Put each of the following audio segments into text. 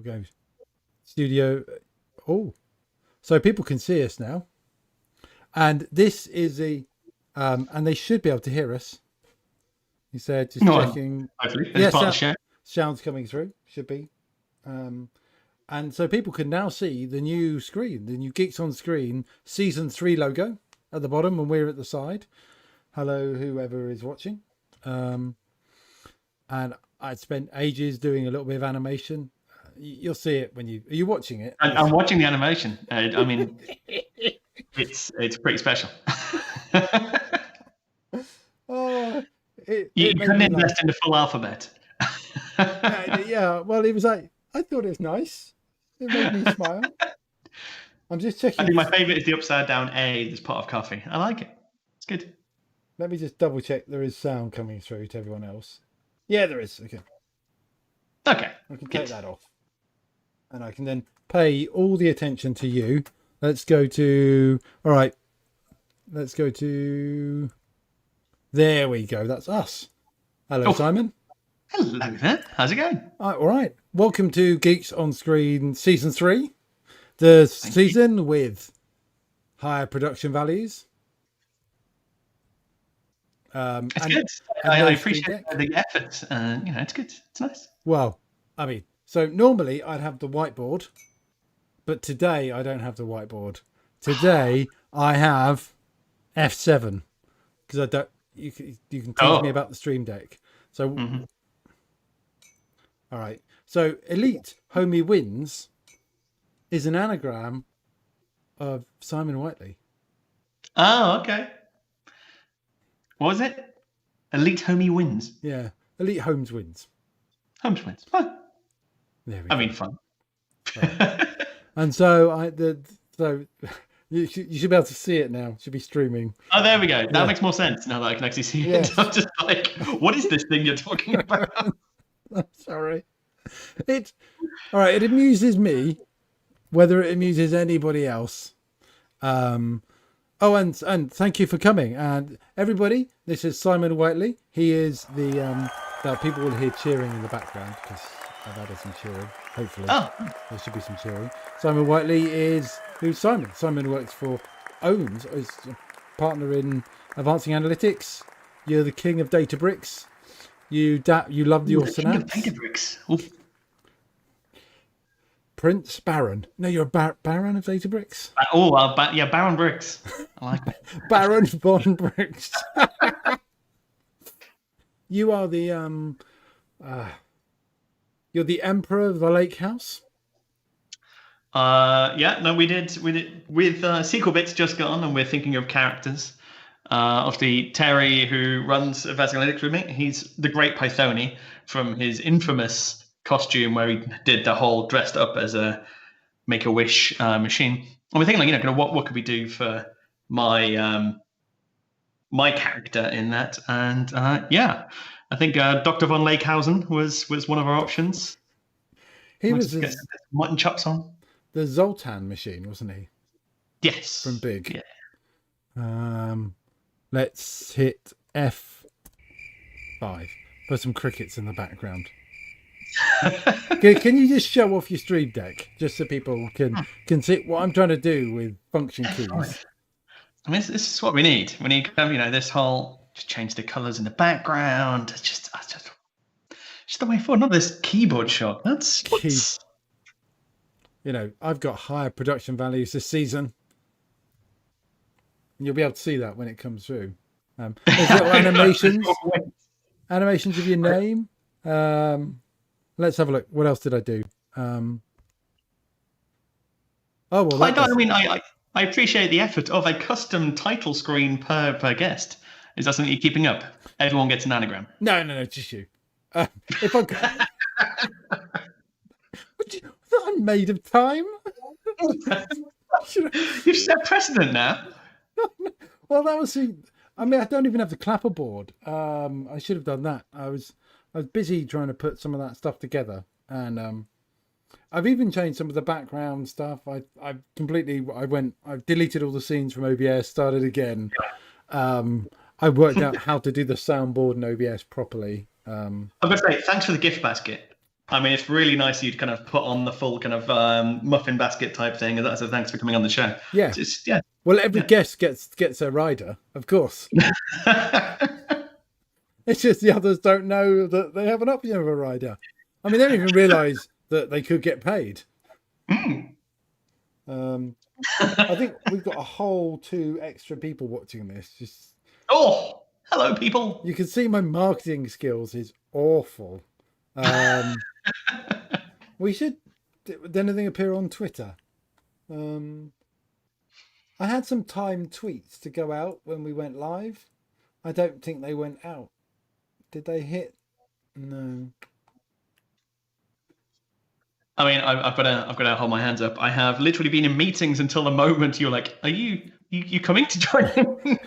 go studio. Oh, so people can see us now. And this is and they should be able to hear us. He said, just checking. Hopefully, it's part of the show. Sounds coming through. Should be. And so people can now see the new screen, the new Geeks on Screen Season 3 logo at the bottom, and we're at the side. Hello, whoever is watching. And I'd spent ages doing a little bit of animation. You'll see it when are you watching it? I'm watching the animation. I mean, it's pretty special. You couldn't invest in the full alphabet. Yeah, well, it was like, I thought it was nice. It made me smile. I'm just checking. I think my favourite is the upside down A that's part of coffee. I like it. It's good. Let me just double check there is sound coming through to everyone else. Yeah, there is. Okay. I can take that off. And I can then pay all the attention to you. Let's go to... All right. Let's go to... There we go. That's us. Hello, Simon. Hello there. How's it going? All right. Welcome to Geeks on Screen Season 3. The season with higher production values. It's good. I appreciate the effort. It's good. It's nice. Well, I mean, so normally I'd have the whiteboard, but today I don't have the whiteboard. Today I have F7 because I don't. You can teach me about the Stream Deck. So, all right. So, Elite Homie Wins is an anagram of Simon Whiteley. Oh, okay. What was it? Elite Homie Wins. Yeah, Elite Homes Wins. Homes Wins. Fun. There we go. I mean, fun. Right. And so you should be able to see it now. It should be streaming. Oh, there we go. That makes more sense now that I can actually see it. I'm just like, what is this thing you're talking about? I'm sorry. All right. It amuses me, whether it amuses anybody else. And thank you for coming. And everybody, this is Simon Whiteley. He is the people will hear cheering in the background because I've added some cheering. Hopefully, there should be some cheering. Simon Whiteley is who's Simon? Simon works for is a partner in Advancing Analytics. You're the king of Databricks. You love your Synapse. King of Databricks. Oof. Prince Baron. No, you're a Baron of Databricks. Baron Bricks. I like it. Baron von Bricks. You are the you're the Emperor of the Lake House. We did with sequel bits just gone, and we're thinking of characters. Obviously, Terry, who runs Advanced Analytics with me, he's the Great Pythoni from his infamous costume where he did the whole dressed up as a Make-A-Wish machine. And we're thinking, what could we do for my my character in that? And I think Dr. von Lakehausen was one of our options. He was mutton chops on. The Zoltan machine, wasn't he? Yes. From Big. Yeah. Let's hit F5. Put some crickets in the background. Can you just show off your Stream Deck just so people can see what I'm trying to do with function keys? I mean, this is what we need. We need this whole just change the colors in the background. It's just the way forward. Not this keyboard shot. I've got higher production values this season. You'll be able to see that when it comes through. There's little animations of your name. Let's have a look. What else did I do? I appreciate the effort of a custom title screen per guest. Is that something you're keeping up? Everyone gets an anagram. No, just you. If I I'm made of time. You've set precedent now. Well, that was. I don't even have the clapperboard. I should have done that. I was busy trying to put some of that stuff together, and I've even changed some of the background stuff. I've deleted all the scenes from OBS, started again. I worked out how to do the soundboard in OBS properly. I'm going to say thanks for the gift basket. I mean, it's really nice you to kind of put on the full kind of muffin basket type thing. So thanks for coming on the show. Yeah. Just, yeah. Well, every guest gets a rider, of course. It's just the others don't know that they have an option of a rider. I mean, they don't even realise that they could get paid. Mm. I think we've got a whole 2 extra people watching this. Just Oh, hello, people. you can see my marketing skills is awful. We should. Did anything appear on Twitter? I had some timed tweets to go out when we went live. I don't think they went out. Did they hit? No. I mean, I've got to hold my hands up. I have literally been in meetings until the moment you're like, "Are you coming to join?"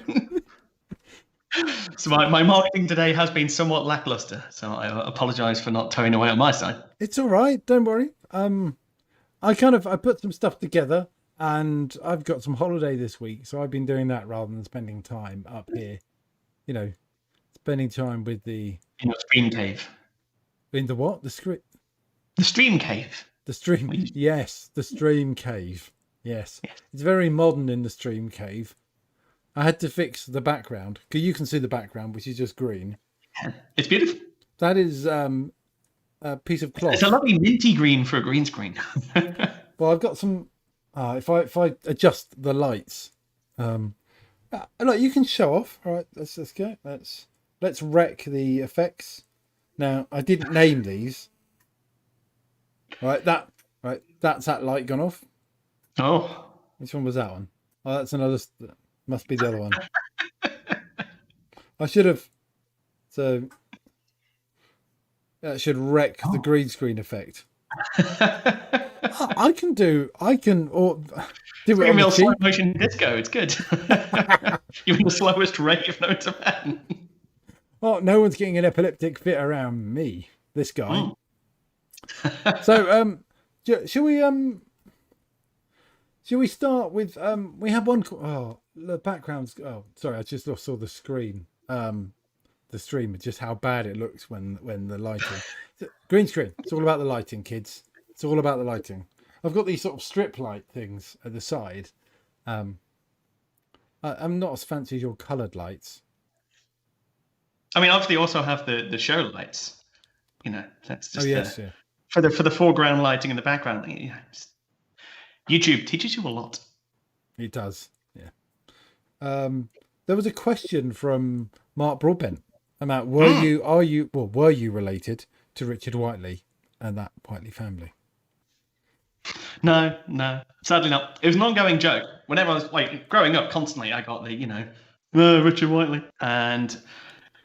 So my marketing today has been somewhat lackluster. So I apologise for not towing away on my side. It's all right. Don't worry. I put some stuff together, and I've got some holiday this week, so I've been doing that rather than spending time up here. You know, spending time with the In a stream cave. in the what? The script. The stream cave. The stream. Yes, the stream cave. Yes. It's very modern in the stream cave. I had to fix the background because you can see the background, which is just green. It's beautiful. That is a piece of cloth. It's a lovely minty green for a green screen. Well, I've got some. If I adjust the lights, look, you can show off. All right, let's go. Let's wreck the effects. Now, I didn't name these. Right, that's that light gone off. Oh, Which one was that one? Oh, that's another. Must be the other one. I should have. So that should wreck the green screen effect. I can do it on the slow cheap. motion disco. It's good. Even the slowest rave known to man. Oh, no one's getting an epileptic fit around me. This guy. So, shall we start with we have one. Oh, the background's. Oh, sorry, I just saw the screen. The stream, just how bad it looks when the lighting. Green screen. It's all about the lighting, kids. It's all about the lighting. I've got these sort of strip light things at the side. I'm not as fancy as your coloured lights. I mean, obviously, you also have the show lights. You know, that's just yeah. For the foreground lighting in the background. You know, YouTube teaches you a lot. It does, yeah. There was a question from Mark Broadbent about were you related to Richard Whiteley and that Whiteley family? No, sadly not. It was an ongoing joke. Whenever I was growing up, constantly I got the Richard Whiteley and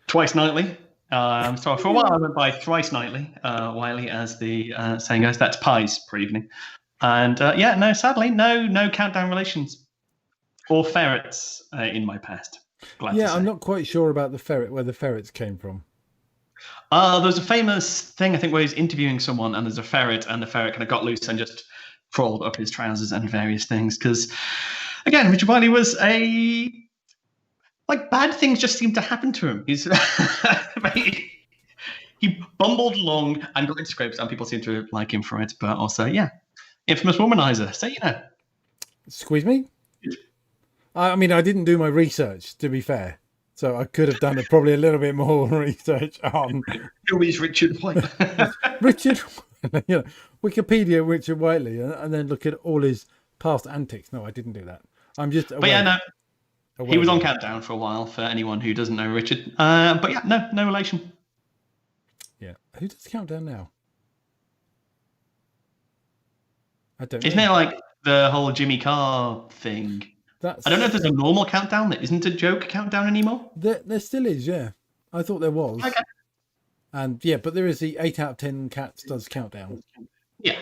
twice nightly. So for a while I went by thrice nightly, Whiteley as the saying goes. That's pies per evening. And sadly, no countdown relations or ferrets in my past. I'm not quite sure about the ferret, where the ferrets came from. There's a famous thing, I think, where he's interviewing someone and there's a ferret and the ferret kind of got loose and just crawled up his trousers and various things. Because, again, Richard Whiteley was bad things just seemed to happen to him. He bumbled along and got into scrapes and people seem to like him for it. But also, infamous womanizer. So, Squeeze me? I mean, I didn't do my research, to be fair. So I could have done probably a little bit more research on... Who is Richard Whiteley? Richard, Wikipedia Richard Whiteley, and then look at all his past antics. No, I didn't do that. I'm just aware. But he was on Countdown for a while, for anyone who doesn't know Richard. But no relation. Yeah. Who does Countdown now? I don't know. Isn't it like the whole Jimmy Carr thing? I don't know if there's a normal countdown that isn't a joke countdown anymore. There still is, yeah. I thought there was. Okay. And but there is the 8 out of 10 cats does countdown. Yeah.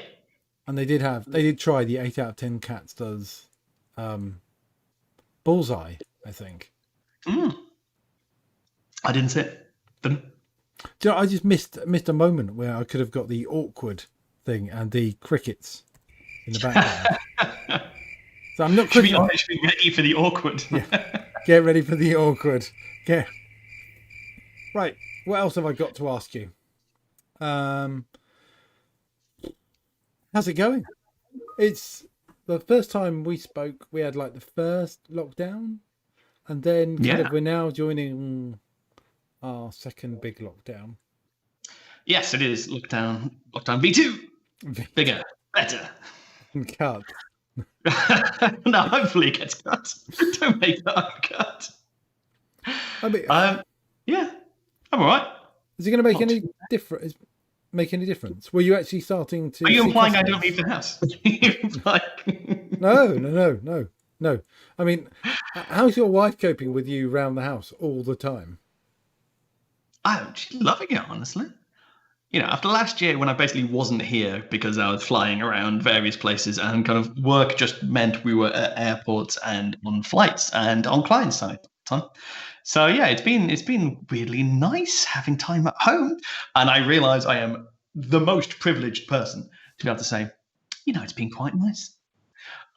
And they did try the 8 out of 10 cats does bullseye, I think. I didn't see it. I just missed a moment where I could have got the awkward thing and the crickets in the background. So I'm not should be ready for the awkward. Yeah. Get ready for the awkward. Right. What else have I got to ask you? How's it going? It's the first time we spoke. We had like the first lockdown, and then kind Yeah. of we're now joining our second big lockdown. Yes, it is. Lockdown V2. Bigger, better. Cut. No, hopefully it gets cut. Don't make that cut. I mean, Yeah, I'm all right. is it going to make Not any too- difference? Make any difference? Were you actually starting to? Are you see implying I customers? don't leave the house? Like, No. I mean, how's your wife coping with you around the house all the time? she's loving it, honestly. After last year when I basically wasn't here because I was flying around various places and kind of work just meant we were at airports and on flights and on client side all the time. So yeah, it's been weirdly nice having time at home, and I realise I am the most privileged person to be able to say, it's been quite nice.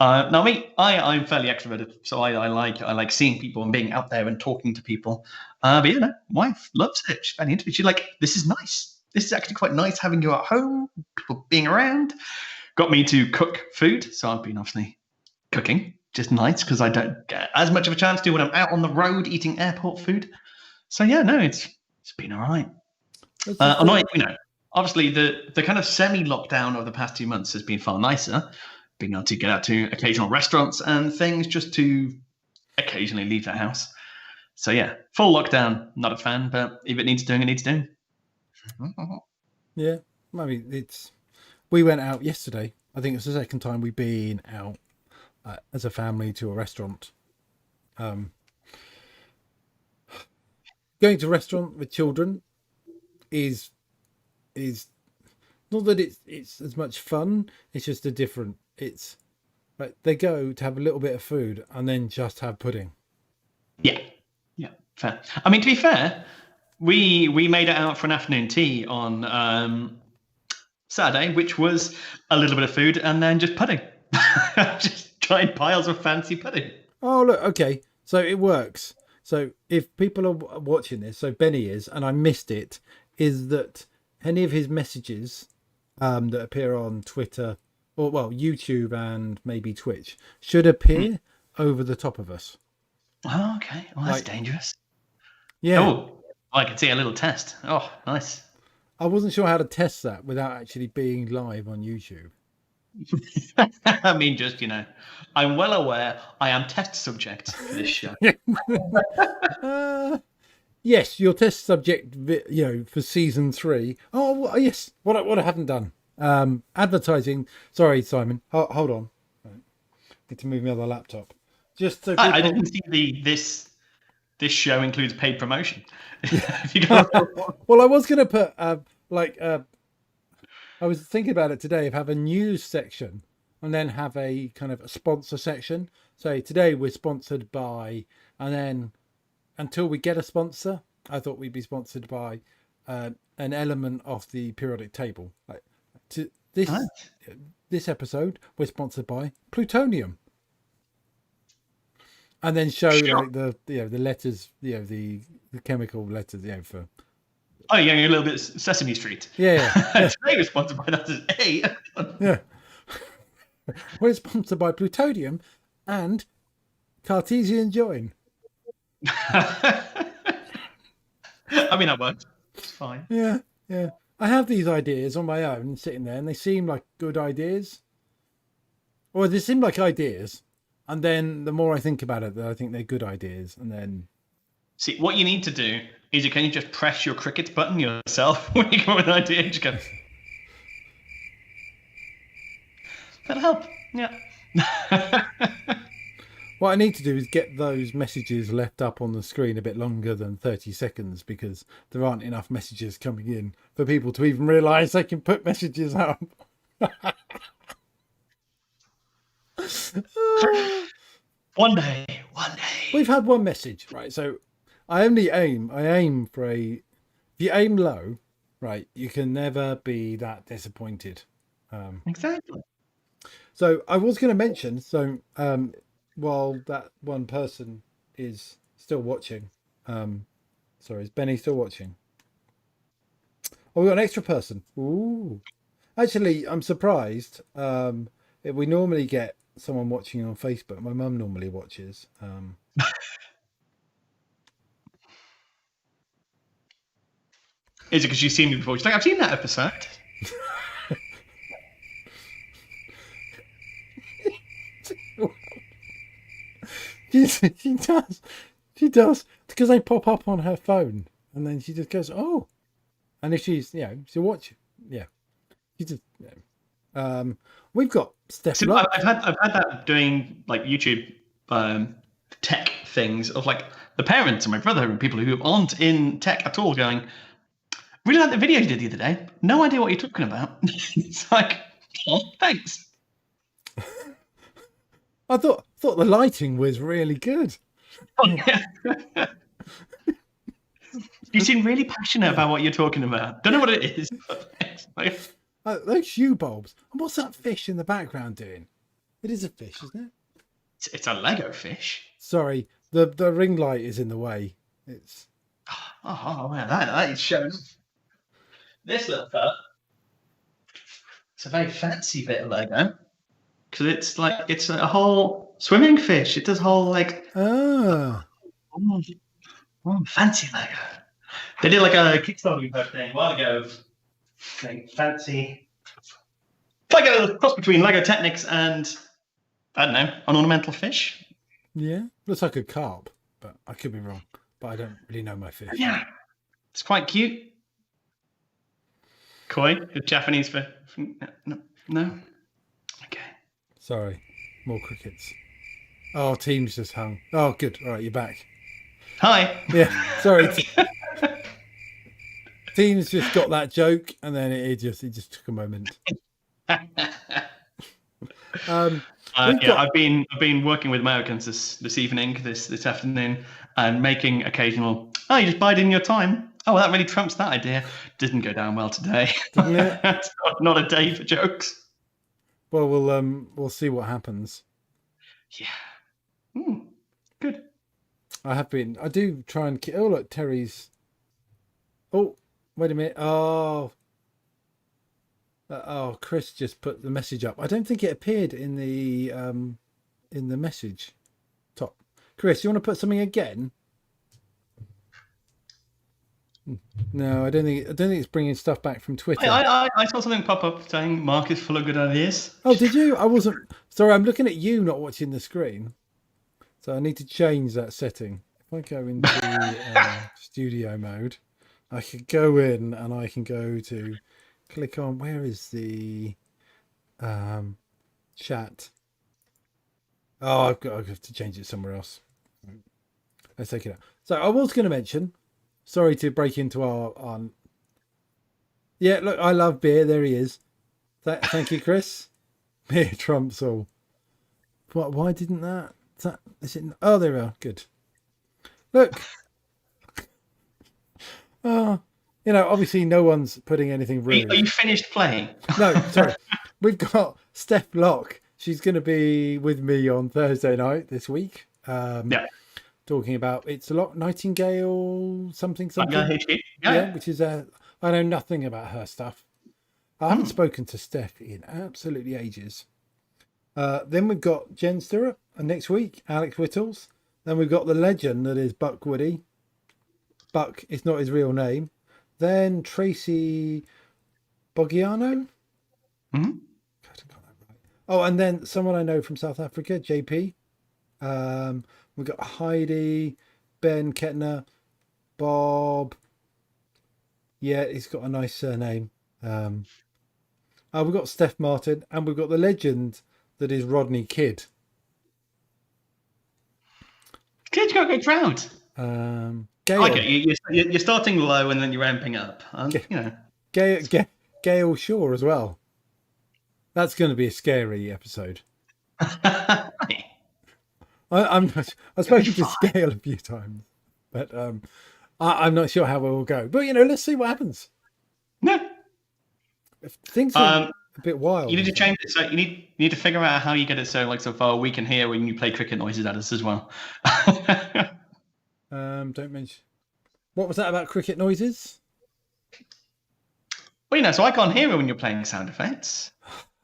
Now me, I'm fairly extroverted, so I like seeing people and being out there and talking to people. But wife loves it. She's very into it. She's like, this is nice. This is actually quite nice having you at home, people being around. Got me to cook food, so I've been obviously cooking. Just nice because I don't get as much of a chance to when I'm out on the road eating airport food. So yeah, no, it's been all right. That's the Annoying, thing. obviously the kind of semi-lockdown of the past 2 months has been far nicer. Being able to get out to occasional restaurants and things just to occasionally leave the house. So yeah, full lockdown, not a fan, but if it needs doing, it needs doing. Yeah, I mean, it's. We went out yesterday. I think it's the second time we've been out as a family to a restaurant. Going to a restaurant with children is not that it's as much fun. It's just a different. It's like they go to have a little bit of food and then just have pudding. Yeah, yeah, fair. I mean, to be fair, we made it out for an afternoon tea on Saturday, which was a little bit of food and then just pudding, just giant piles of fancy pudding. Oh look, okay, so it works. So if people are watching this, so Benny is, and I missed it, is that any of his messages that appear on Twitter or well YouTube and maybe Twitch should appear over the top of us. Oh, okay, well that's Like, dangerous. yeah, Oh, I can see a little test. Oh, nice. I wasn't sure how to test that without actually being live on YouTube. I mean, just I'm well aware I am test subject for this show. Yes, your test subject, for season 3. Oh, yes. What I haven't done. Advertising. Sorry, Simon. Hold on. Right. Need to move my other laptop. Just so people. I didn't see this show includes paid promotion. If you go, Well, I was going to put I was thinking about it today of have a news section and then have a kind of a sponsor section. So today we're sponsored by, and then until we get a sponsor, I thought we'd be sponsored by an element of the periodic table. Like to this episode, we're sponsored by plutonium, and then show Sure. like the letters, the chemical letters, for oh, yeah, you're a little bit Sesame Street. yeah. Today we're sponsored by that as A. Yeah. We're sponsored by plutonium and Cartesian join. I mean, that works. It's fine. Yeah. I have these ideas on my own sitting there and they seem like good ideas. Or they seem like ideas. And then the more I think about it, I think they're good ideas. And then. See, what you need to do is can you just press your cricket button yourself when you come with an idea and just go. That'll help. Yeah. What I need to do is get those messages left up on the screen a bit longer than 30 seconds because there aren't enough messages coming in for people to even realise they can put messages up. One day. We've had one message, right? So I aim for if you aim low, right, you can never be that disappointed. Exactly. So I was going to mention, while that one person is still watching, sorry, is Benny still watching? Oh, we got an extra person. Ooh. Actually, I'm surprised. We normally get someone watching on Facebook. My mum normally watches. Is it because you've seen me before? She's like, I've seen that episode. She does. She does. Because they pop up on her phone. And then she just goes, oh. And if she's, she'll watch it. Yeah. She just, we've got Steph So Locke. I've had that doing like YouTube tech things of like the parents and my brother and people who aren't in tech at all going, really like the video you did the other day. No idea what you're talking about. It's like, oh, thanks. I thought the lighting was really good. Oh, yeah. You seem really passionate about what you're talking about. Don't know what it is. Like, Those shoe bulbs. And what's that fish in the background doing? It is a fish, isn't it? it's a Lego fish. Sorry, the ring light is in the way. It's Oh man, that is showing. This little fella. It's a very fancy bit of Lego because it's a whole swimming fish. It does whole like oh, fancy Lego. They did like a Kickstarter type thing a while ago of like fancy. It's like a cross between Lego Technics and I don't know, an ornamental fish. yeah, looks like a carp, but I could be wrong. But I don't really know my fish. Yeah, it's quite cute. Koi, Japanese for no. Okay. Sorry, more crickets. Oh, team's just hung. Oh, good. All right, you're back. Hi. Yeah, sorry. Team's just got that joke, and then it just took a moment. I've been working with Americans this evening, this afternoon, and making occasional. Oh, you just bide in your time. Oh, well, that really trumps that idea. Didn't go down well today. Didn't it? It's not a day for jokes. Well, we'll see what happens. Yeah. Good. I do try and. Oh, look, Terry's. Oh, wait a minute. Oh, Chris just put the message up. I don't think it appeared in the message top. Chris, you want to put something again? No, I don't think it's bringing stuff back from Twitter. I saw something pop up saying Mark is full of good ideas. Oh, did you? I wasn't. Sorry, I'm looking at you, not watching the screen. So I need to change that setting. If I go into studio mode, I could go in and I can go to click on, where is the chat? Oh, I have to change it somewhere else. Let's take it out. So I was going to mention, sorry to break into our yeah, look, I love beer. There he is. Thank you, Chris. Beer trumps all. What? Why didn't that? Is it? Oh, there we are. Good. Look. Oh, obviously no one's putting anything rude. Are you finished playing? No, sorry. We've got Steph Locke. She's going to be with me on Thursday night this week. Yeah. Talking about It's a Lot Nightingale something. Yeah, which is I know nothing about her stuff. I haven't spoken to Steph in absolutely ages. Then we've got Jen Stirrup next week, Alex Whittles. Then we've got the legend that is Buck Woody. Buck is not his real name. Then Tracy Boggiano. Mm-hmm. God, I got that right. Oh, and then someone I know from South Africa, JP. We've got Heidi, Ben Kettner, Bob. Yeah, he's got a nice surname. We've got Steph Martin, and we've got the legend that is Rodney Kidd. Kid's got a good crowd. Gail. I get you. You're starting low and then you're ramping up. Gail Shaw as well. That's going to be a scary episode. I've spoken to Gail a few times, but I'm not sure how it will go. But let's see what happens. No. If things are a bit wild. You need to change it. So you need to figure out how you get it so far we can hear when you play cricket noises at us as well. Don't mention. What was that about cricket noises? Well, so I can't hear it when you're playing sound effects.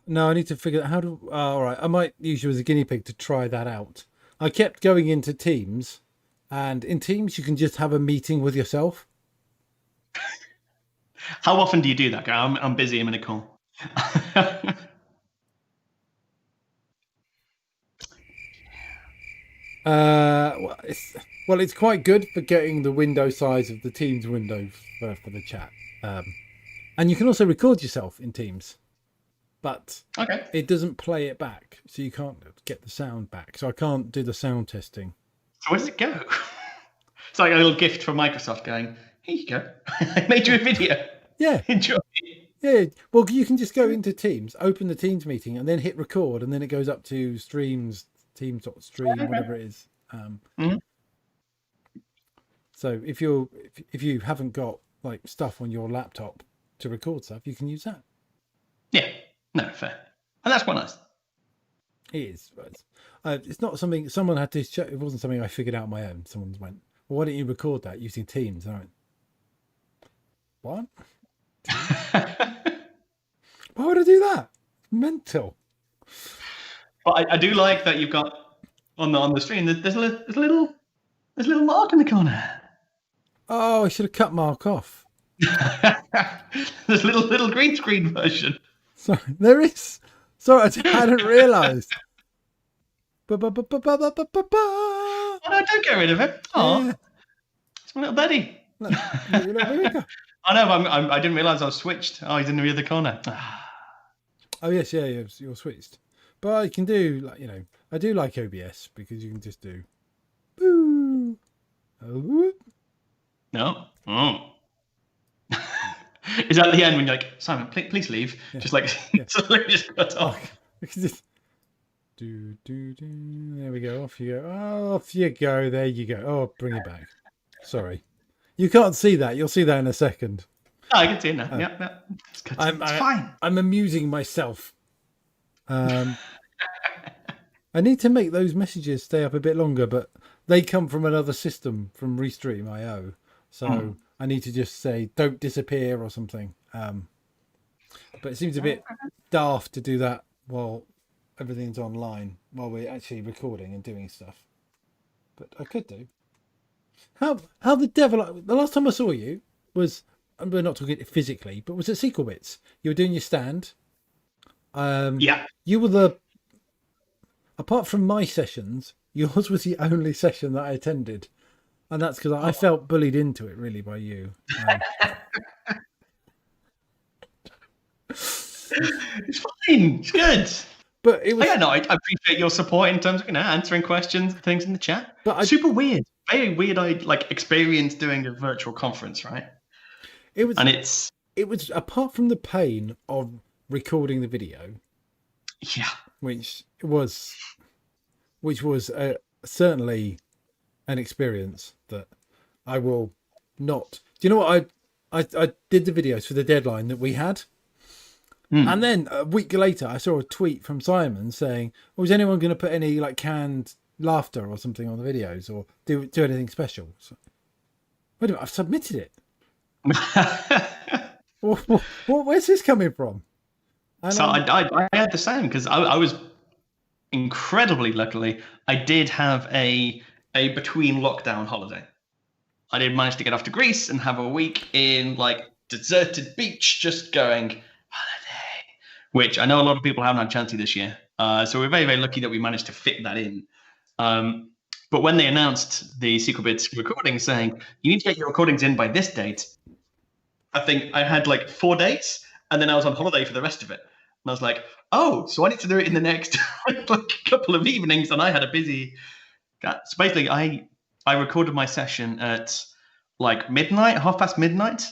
No, I need to figure out how to. All right, I might use you as a guinea pig to try that out. I kept going into Teams, and in Teams you can just have a meeting with yourself. How often do you do that? I'm busy. I'm in a call. Well, it's quite good for getting the window size of the Teams window for the chat, and you can also record yourself in Teams, but Okay. it doesn't play it back, so you can't get the sound back. So I can't do the sound testing. So where does it go? It's like a little gift from Microsoft going, here you go. I made you a video. Yeah, Enjoy. yeah. Well, you can just go into Teams, open the Teams meeting, and then hit record, and then it goes up to streams, Teams.stream, whatever it is. Mhm. So if you haven't got like stuff on your laptop to record stuff, you can use that. Yeah. No, fair. And that's quite nice. It is. But it's not something someone had to. It wasn't something I figured out on my own. Someone went, "Well, why don't you record that using Teams?" And I went, "What? Why would I do that? Mental." But I do like that you've got on the screen. There's a little mark in the corner. Oh, I should have cut Mark off. There's a little green screen version. Sorry, there is. Sorry, I hadn't realised. Oh no, don't get rid of it. Oh, Yeah. it's my little buddy. Look, I know, but I didn't realise I was switched. Oh, he's in the other corner. Oh yes, yeah, you're switched. But I can do I do like OBS because you can just do boo. Oh. No. Oh. Is that at the end when you're like, Simon, please leave? Yeah. Just like, Yeah. just cut off. We can just do. There we go. Off you go. Oh, off you go. There you go. Oh, bring it back. Sorry, you can't see that. You'll see that in a second. Oh, I can see it now. Yeah. It's fine. I'm amusing myself. I need to make those messages stay up a bit longer, but they come from another system from Restream.io. So I need to just say, don't disappear or something. But it seems a bit daft to do that while everything's online, while we're actually recording and doing stuff. But I could do. How the devil... The last time I saw you was... We're not talking physically, but was at Sequel Bits. You were doing your stand. Yeah. You were the... Apart from my sessions, yours was the only session that I attended. And that's because I felt bullied into it, really, by you. It's fine. It's good. But it was... Yeah, no, I appreciate your support in terms of answering questions and things in the chat. But super weird. Very weird experience doing a virtual conference, right? It was... And it was, apart from the pain of recording the video... Yeah. Which was certainly an experience that I will not. Do you know what I did the videos for the deadline that we had, and then a week later I saw a tweet from Simon saying, "Was anyone going to put any like canned laughter or something on the videos or do anything special?" So, wait a minute, I've submitted it. Where's this coming from? And so I had the same because I was incredibly luckily I did have a between lockdown holiday. I did manage to get off to Greece and have a week in like deserted beach, just going holiday, which I know a lot of people haven't had a chance to this year. So we're very, very lucky that we managed to fit that in. But when they announced the Sequel Bits recording saying you need to get your recordings in by this date, I think I had like 4 days and then I was on holiday for the rest of it. And I was like, oh, so I need to do it in the next like couple of evenings. And I had a busy... So basically, I recorded my session at like midnight, midnight,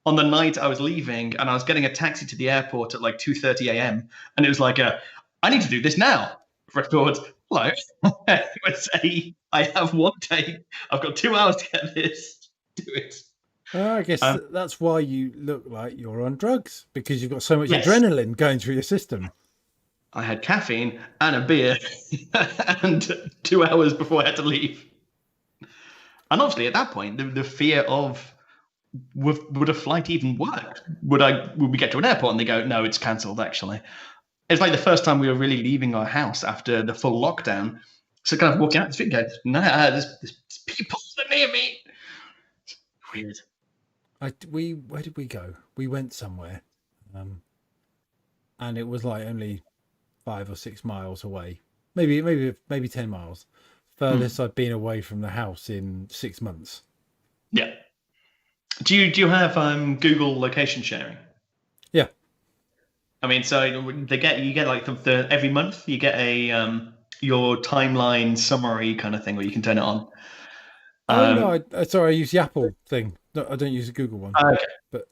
on the night I was leaving. And I was getting a taxi to the airport at like 2:30 a.m. And it was like, I need to do this now. Record. Like, I have 1 day. I've got 2 hours to get this. Do it. I guess that's why you look like you're on drugs, because you've got so much adrenaline going through your system. I had caffeine and a beer and 2 hours before I had to leave. And obviously at that point, the fear of would a flight even work? Would we get to an airport and they go, no, it's cancelled, actually? It's like the first time we were really leaving our house after the full lockdown. So kind of walking out the street and go, no, there's people near me. Weird. Where did we go? We went somewhere, and it was like only 5 or 6 miles away, maybe 10 miles. Furthest I've been away from the house in 6 months. Yeah. Do you have Google location sharing? Yeah. I mean, so you get like every month you get a your timeline summary kind of thing where you can turn it on. Oh no, sorry, I use the Apple thing. No, I don't use the Google one. Okay. But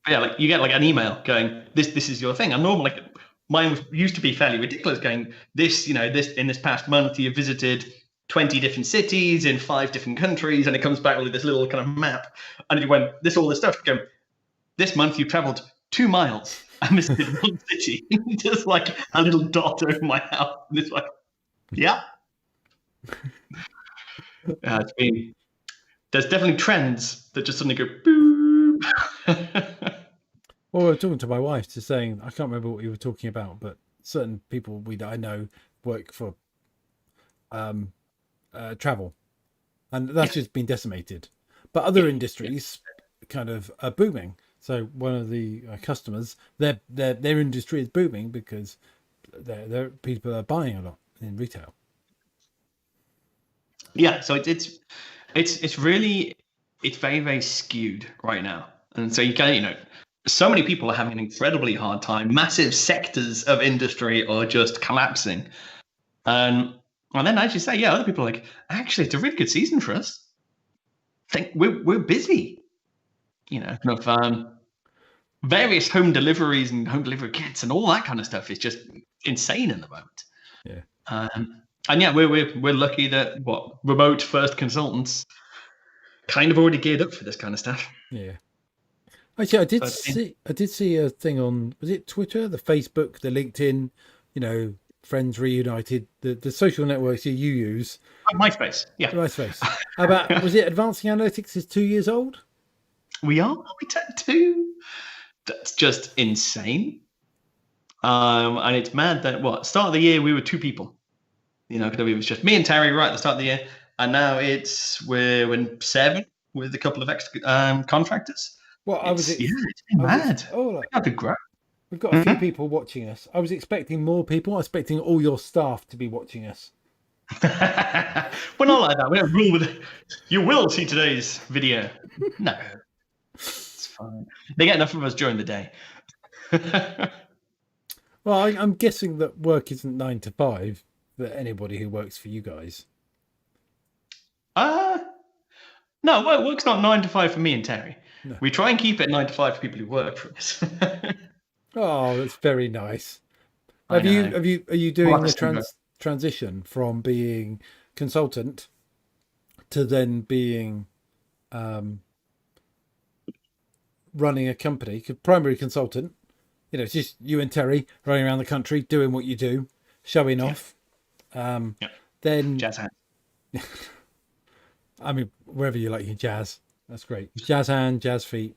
yeah, like you get like an email going, this is your thing. And normally, like, mine used to be fairly ridiculous, going, this in this past month you visited 20 different cities in 5 different countries, and it comes back with this little kind of map, and you went, all this stuff, going, this month you traveled 2 miles and visited one city, just like a little dot over my house. And it's like, yeah. There's definitely trends that just suddenly go boop. Well, we were talking to my wife, just saying, I can't remember what you were talking about, but certain people I know work for travel, and that's just been decimated. But other industries kind of are booming. So one of the customers, their industry is booming because their people are buying a lot in retail. Yeah, so it's really very, very skewed right now, and so you can so many people are having an incredibly hard time. Massive sectors of industry are just collapsing, and then as you say, yeah, other people are like, actually, it's a really good season for us. Think we're busy, kind of various home deliveries and home delivery kits and all that kind of stuff is just insane in the moment. Yeah. And yeah, we're lucky that remote first consultants kind of already geared up for this kind of stuff. Yeah. Actually, I did see a thing on, was it Twitter, the Facebook, the LinkedIn, Friends Reunited, the social networks you use. MySpace, yeah. MySpace. About, was it Advancing Analytics is 2 years old? We turned 2. That's just insane. And it's mad that start of the year we were 2 people. Because it was just me and Terry right at the start of the year, and now we're in 7 with a couple of extra contractors. Well, it's mad. That'd be great. We've got a few people watching us. I was expecting more people. I was expecting all your staff to be watching us. We're not like that. We don't rule with it. You will see today's video. No, it's fine. They get enough of us during the day. Well, I'm guessing that work isn't 9 to 5 for anybody who works for you guys. No, work's not 9 to 5 for me and Terry. No. We try and keep it 9 to 5 for people who work for us. Oh, that's very nice. Are you doing the transition from being consultant to then being running a company? Primary consultant, it's just you and Terry running around the country doing what you do, showing off. Then jazz hands. I mean, wherever you like your jazz, that's great. Jazz hand, jazz feet,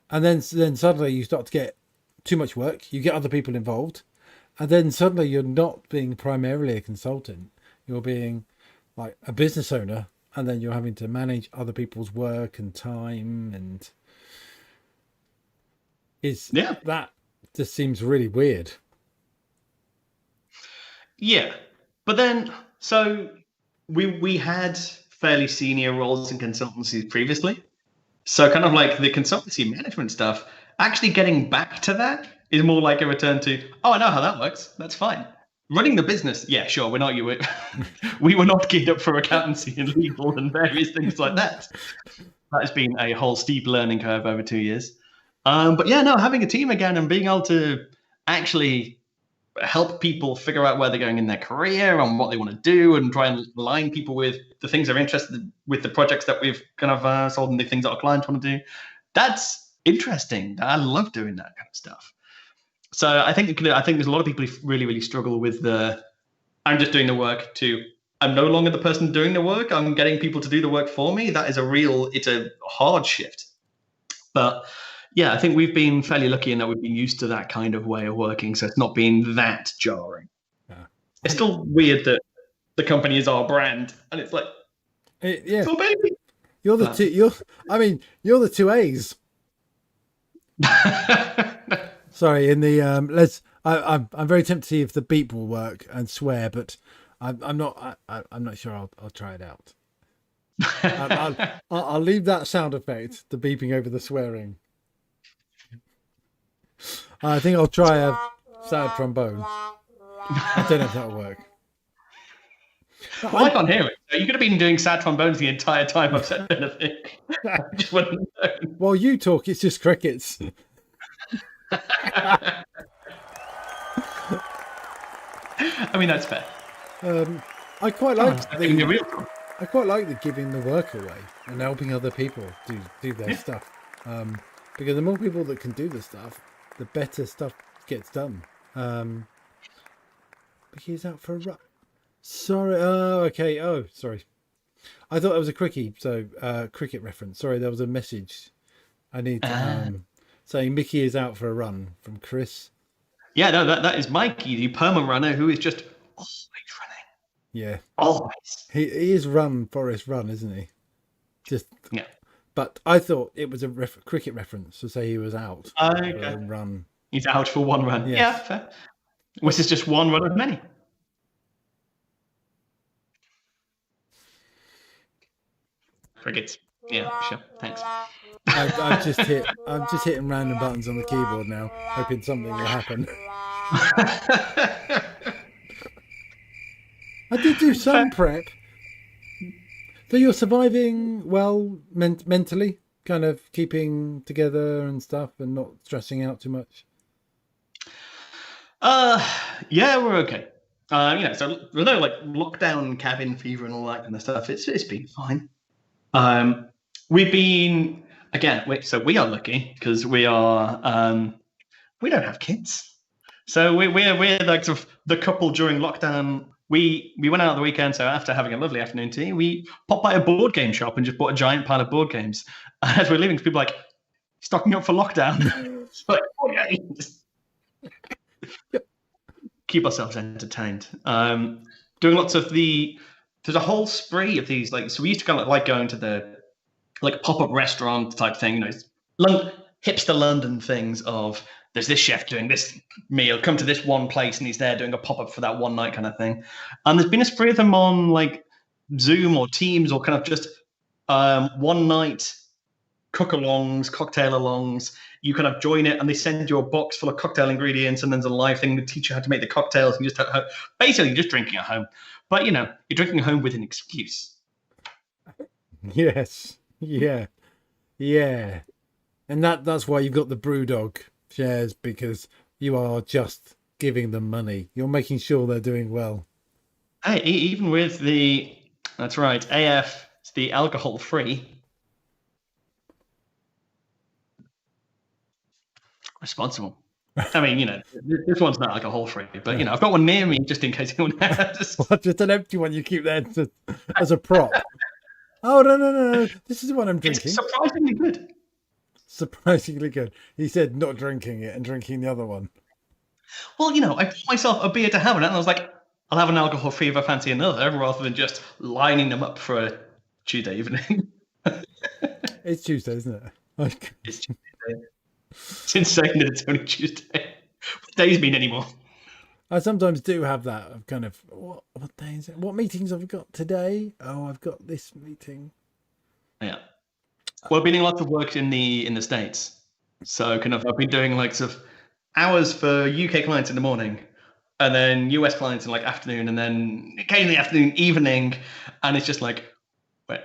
And then suddenly you start to get too much work. You get other people involved, and then suddenly you're not being primarily a consultant. You're being like a business owner, and then you're having to manage other people's work and time, and that just seems really weird. Yeah, but then so we had fairly senior roles in consultancies previously. So kind of like the consultancy management stuff, actually getting back to that is more like a return to, I know how that works. That's fine. Running the business, yeah, sure. We're not we were not geared up for accountancy and legal and various things like that. That has been a whole steep learning curve over 2 years. But yeah, no, having a team again and being able to actually help people figure out where they're going in their career and what they want to do, and try and align people with the things they're interested in, with the projects that we've kind of sold and the things that our clients want to do. That's interesting. I love doing that kind of stuff. So I think there's a lot of people who really, really struggle with I'm just doing the work to I'm no longer the person doing the work. I'm getting people to do the work for me. That is it's a hard shift. But yeah, I think we've been fairly lucky in that we've been used to that kind of way of working. So it's not been that jarring. Yeah. It's still weird that the company is our brand. And it's like, Yeah. oh, baby. You're the two. You're the two A's. Sorry. In the I'm very tempted to see if the beep will work and swear, but I'm not. I'm not sure. I'll try it out. I'll leave that sound effect, the beeping over the swearing. I think I'll try a sad trombone. I don't know if that'll work. Well, I can't hear it. So you could have been doing sad trombones the entire time I've said anything. I just wouldn't know. While you talk, it's just crickets. I mean, that's fair. I quite like I quite like the giving the work away and helping other people do their stuff. Because the more people that can do the stuff, the better stuff gets done. He's out for a run. Sorry. Oh, okay. Oh, sorry. I thought that was a cricket. So cricket reference. Sorry, there was a message. I need saying Mickey is out for a run from Chris. Yeah, no, that is Mikey, the perma runner, who is just always running. Yeah. Always. He is Forrest Run, isn't he? Just yeah. But I thought it was a cricket reference to say he was out for a run. He's out for one run. Yes. Yeah, fair. Which is just one run of many. Crickets. Yeah, sure. Thanks. I'm just hitting random buttons on the keyboard now, hoping something will happen. I did do some prep. So you're surviving well mentally, kind of keeping together and stuff, and not stressing out too much. Yeah, we're okay. So there's no like lockdown, cabin fever, and all that kind of stuff. It's been fine. We've been so we are lucky because we don't have kids, so we're like sort of the couple during lockdown. We went out on the weekend, so after having a lovely afternoon tea, we popped by a board game shop and just bought a giant pile of board games. And as we're leaving, people are like stocking up for lockdown. It's like, okay. Keep ourselves entertained. Doing lots of there's a whole spree of these, like, so we used to kind of like going to the like pop-up restaurant type thing, hipster London things of there's this chef doing this meal, come to this one place and he's there doing a pop-up for that one night kind of thing. And there's been a spree of them on like Zoom or Teams or kind of just one night cook-alongs, cocktail-alongs. You kind of join it and they send you a box full of cocktail ingredients and then there's a live thing to teach you how to make the cocktails and basically just drinking at home. But, you're drinking at home with an excuse. Yes. Yeah. Yeah. And that's why you've got the Brewdog shares, because you are just giving them money. You're making sure they're doing well. Hey, even with that's right, AF, it's the alcohol-free. Responsible. I mean, this one's not alcohol-free, but, I've got one near me just in case anyone has. Just an empty one you keep there as a prop. Oh, no. This is what I'm drinking. It's surprisingly good. Surprisingly good. He said not drinking it and drinking the other one. Well, I bought myself a beer to have it, and I was like, I'll have an alcohol-free if I fancy another, rather than just lining them up for a Tuesday evening. It's Tuesday, isn't it? It's Tuesday. It's insane that it's only Tuesday. What days mean anymore? I sometimes do have that of kind of, what day is it? What meetings have I got today? Oh, I've got this meeting. Yeah. Well, I've been doing lots of work in the States. So I've been doing like sort of hours for UK clients in the morning and then US clients in like afternoon and then occasionally afternoon, evening. And it's just like, wait,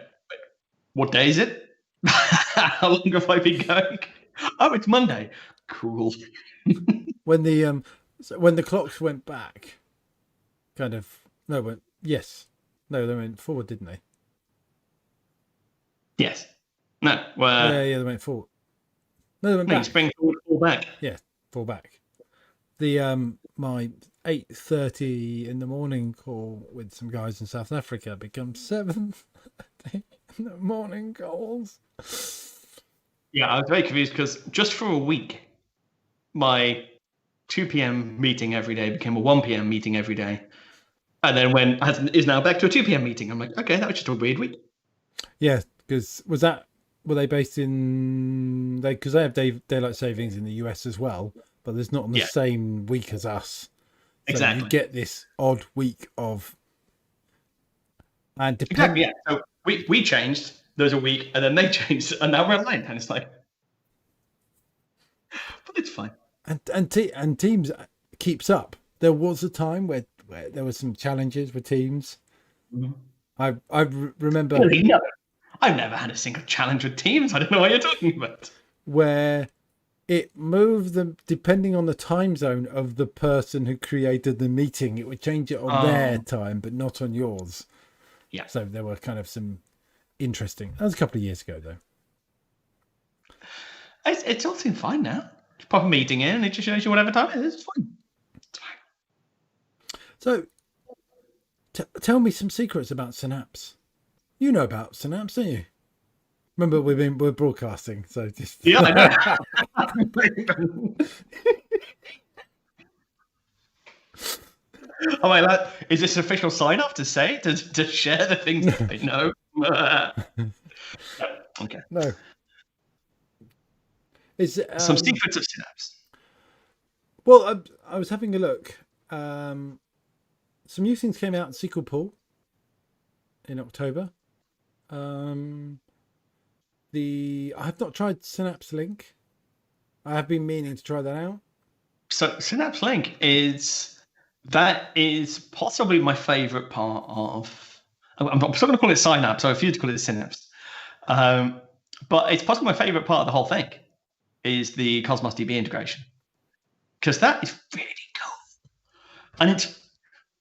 what day is it? How long have I been going? Oh, it's Monday. Cool. When the clocks went back, they went forward, didn't they? Yes. No. Well, yeah, they went forward. No, they went back. Spring forward, fall back. Yeah, fall back. the my 8:30 in the morning call with some guys in South Africa becomes 7:30 in the morning calls. Yeah, I was very confused because just for a week, my 2 p.m. meeting every day became a 1 p.m. meeting every day. And then is now back to a 2 p.m. meeting. I'm like, okay, that was just a weird week. Yeah, because were they based in because they have daylight savings in the US as well, but there's not on the same week as us. So Exactly. you get this odd week of exactly, yeah. So we changed, there's a week, and then they changed, and now we're online, and it's like, but it's fine. And Teams keeps up. There was a time where there were some challenges with Teams. Mm-hmm. I remember. Really? No, I've never had a single challenge with Teams. I don't know what you're talking about. Where it moved them depending on the time zone of the person who created the meeting. It would change it on their time, but not on yours. Yeah. So there were kind of some interesting. That was a couple of years ago, though. It's all seemed fine now. Just pop a meeting in, and it just shows you whatever time it is. It's fine. It's fine. So, tell me some secrets about Synapse. You know about Synapse, don't you? Remember, we're broadcasting, so just yeah, I know. Oh my lad, is this official sign off to say to share the things that they know? Okay. No. Is some secrets of Synapse? Well, I was having a look. Some new things came out in SQL Pool in October. I have not tried Synapse Link. I have been meaning to try that out. So Synapse Link is possibly my favorite part of. I'm still going to call it Synapse. So I refuse to call it Synapse. But it's possibly my favorite part of the whole thing is the Cosmos DB integration, because that is really cool, and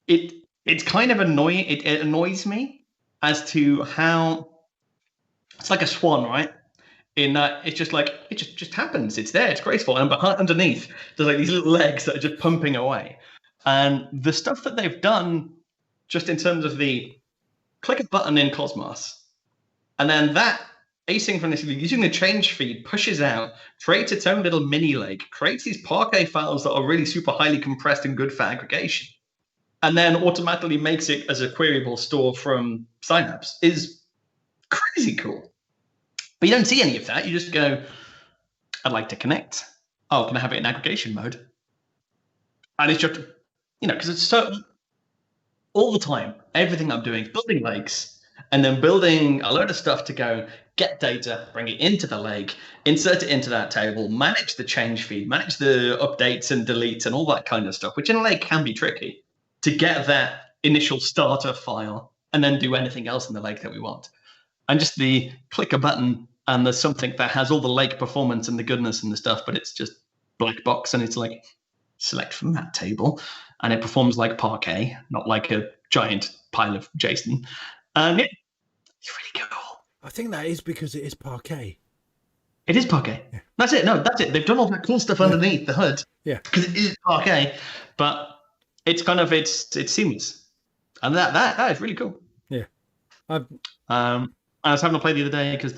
it's kind of annoying. It annoys me as to how it's like a swan, right? In that it's just like it just happens. It's there. It's graceful, and underneath there's like these little legs that are just pumping away. And the stuff that they've done, just in terms of the click a button in Cosmos, and then that asynchronously using the change feed pushes out, creates its own little mini lake, creates these Parquet files that are really super highly compressed and good for aggregation, and then automatically makes it as a queryable store from Synapse is crazy cool. But you don't see any of that. You just go, I'd like to connect. Oh, can I have it in aggregation mode? And it's just, because it's so all the time, everything I'm doing is building lakes and then building a load of stuff to go get data, bring it into the lake, insert it into that table, manage the change feed, manage the updates and deletes and all that kind of stuff, which in a lake can be tricky to get that initial starter file and then do anything else in the lake that we want. And just the click a button and there's something that has all the lake performance and the goodness and the stuff, but it's just black box and it's like select from that table and it performs like Parquet, not like a giant pile of JSON. And it's really cool. I think that is because it is Parquet. It is Parquet. Yeah. That's it. No, that's it. They've done all that cool stuff underneath the hood. Yeah. Because it is Parquet, but it's kind of it's seamless, and that is really cool. Yeah. I was having a play the other day because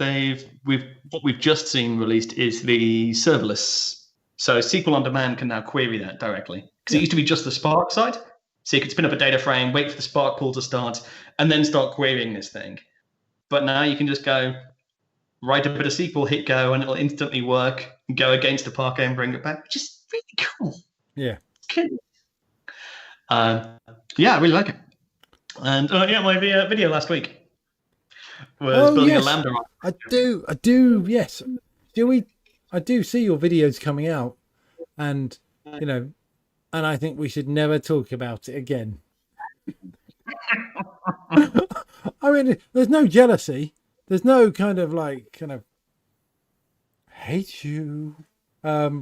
what we've just seen released is the serverless. So SQL on demand can now query that directly, because it used to be just the Spark side. So you could spin up a data frame, wait for the Spark pool to start, and then start querying this thing. But now you can just go write a bit of SQL, hit go, and it'll instantly work, go against the Parquet and bring it back, which is really cool. Yeah. Yeah, I really like it. And my video last week was building a Lambda. I do, yes. I do see your videos coming out, and and I think we should never talk about it again. I mean, there's no jealousy. There's no kind of hate you. So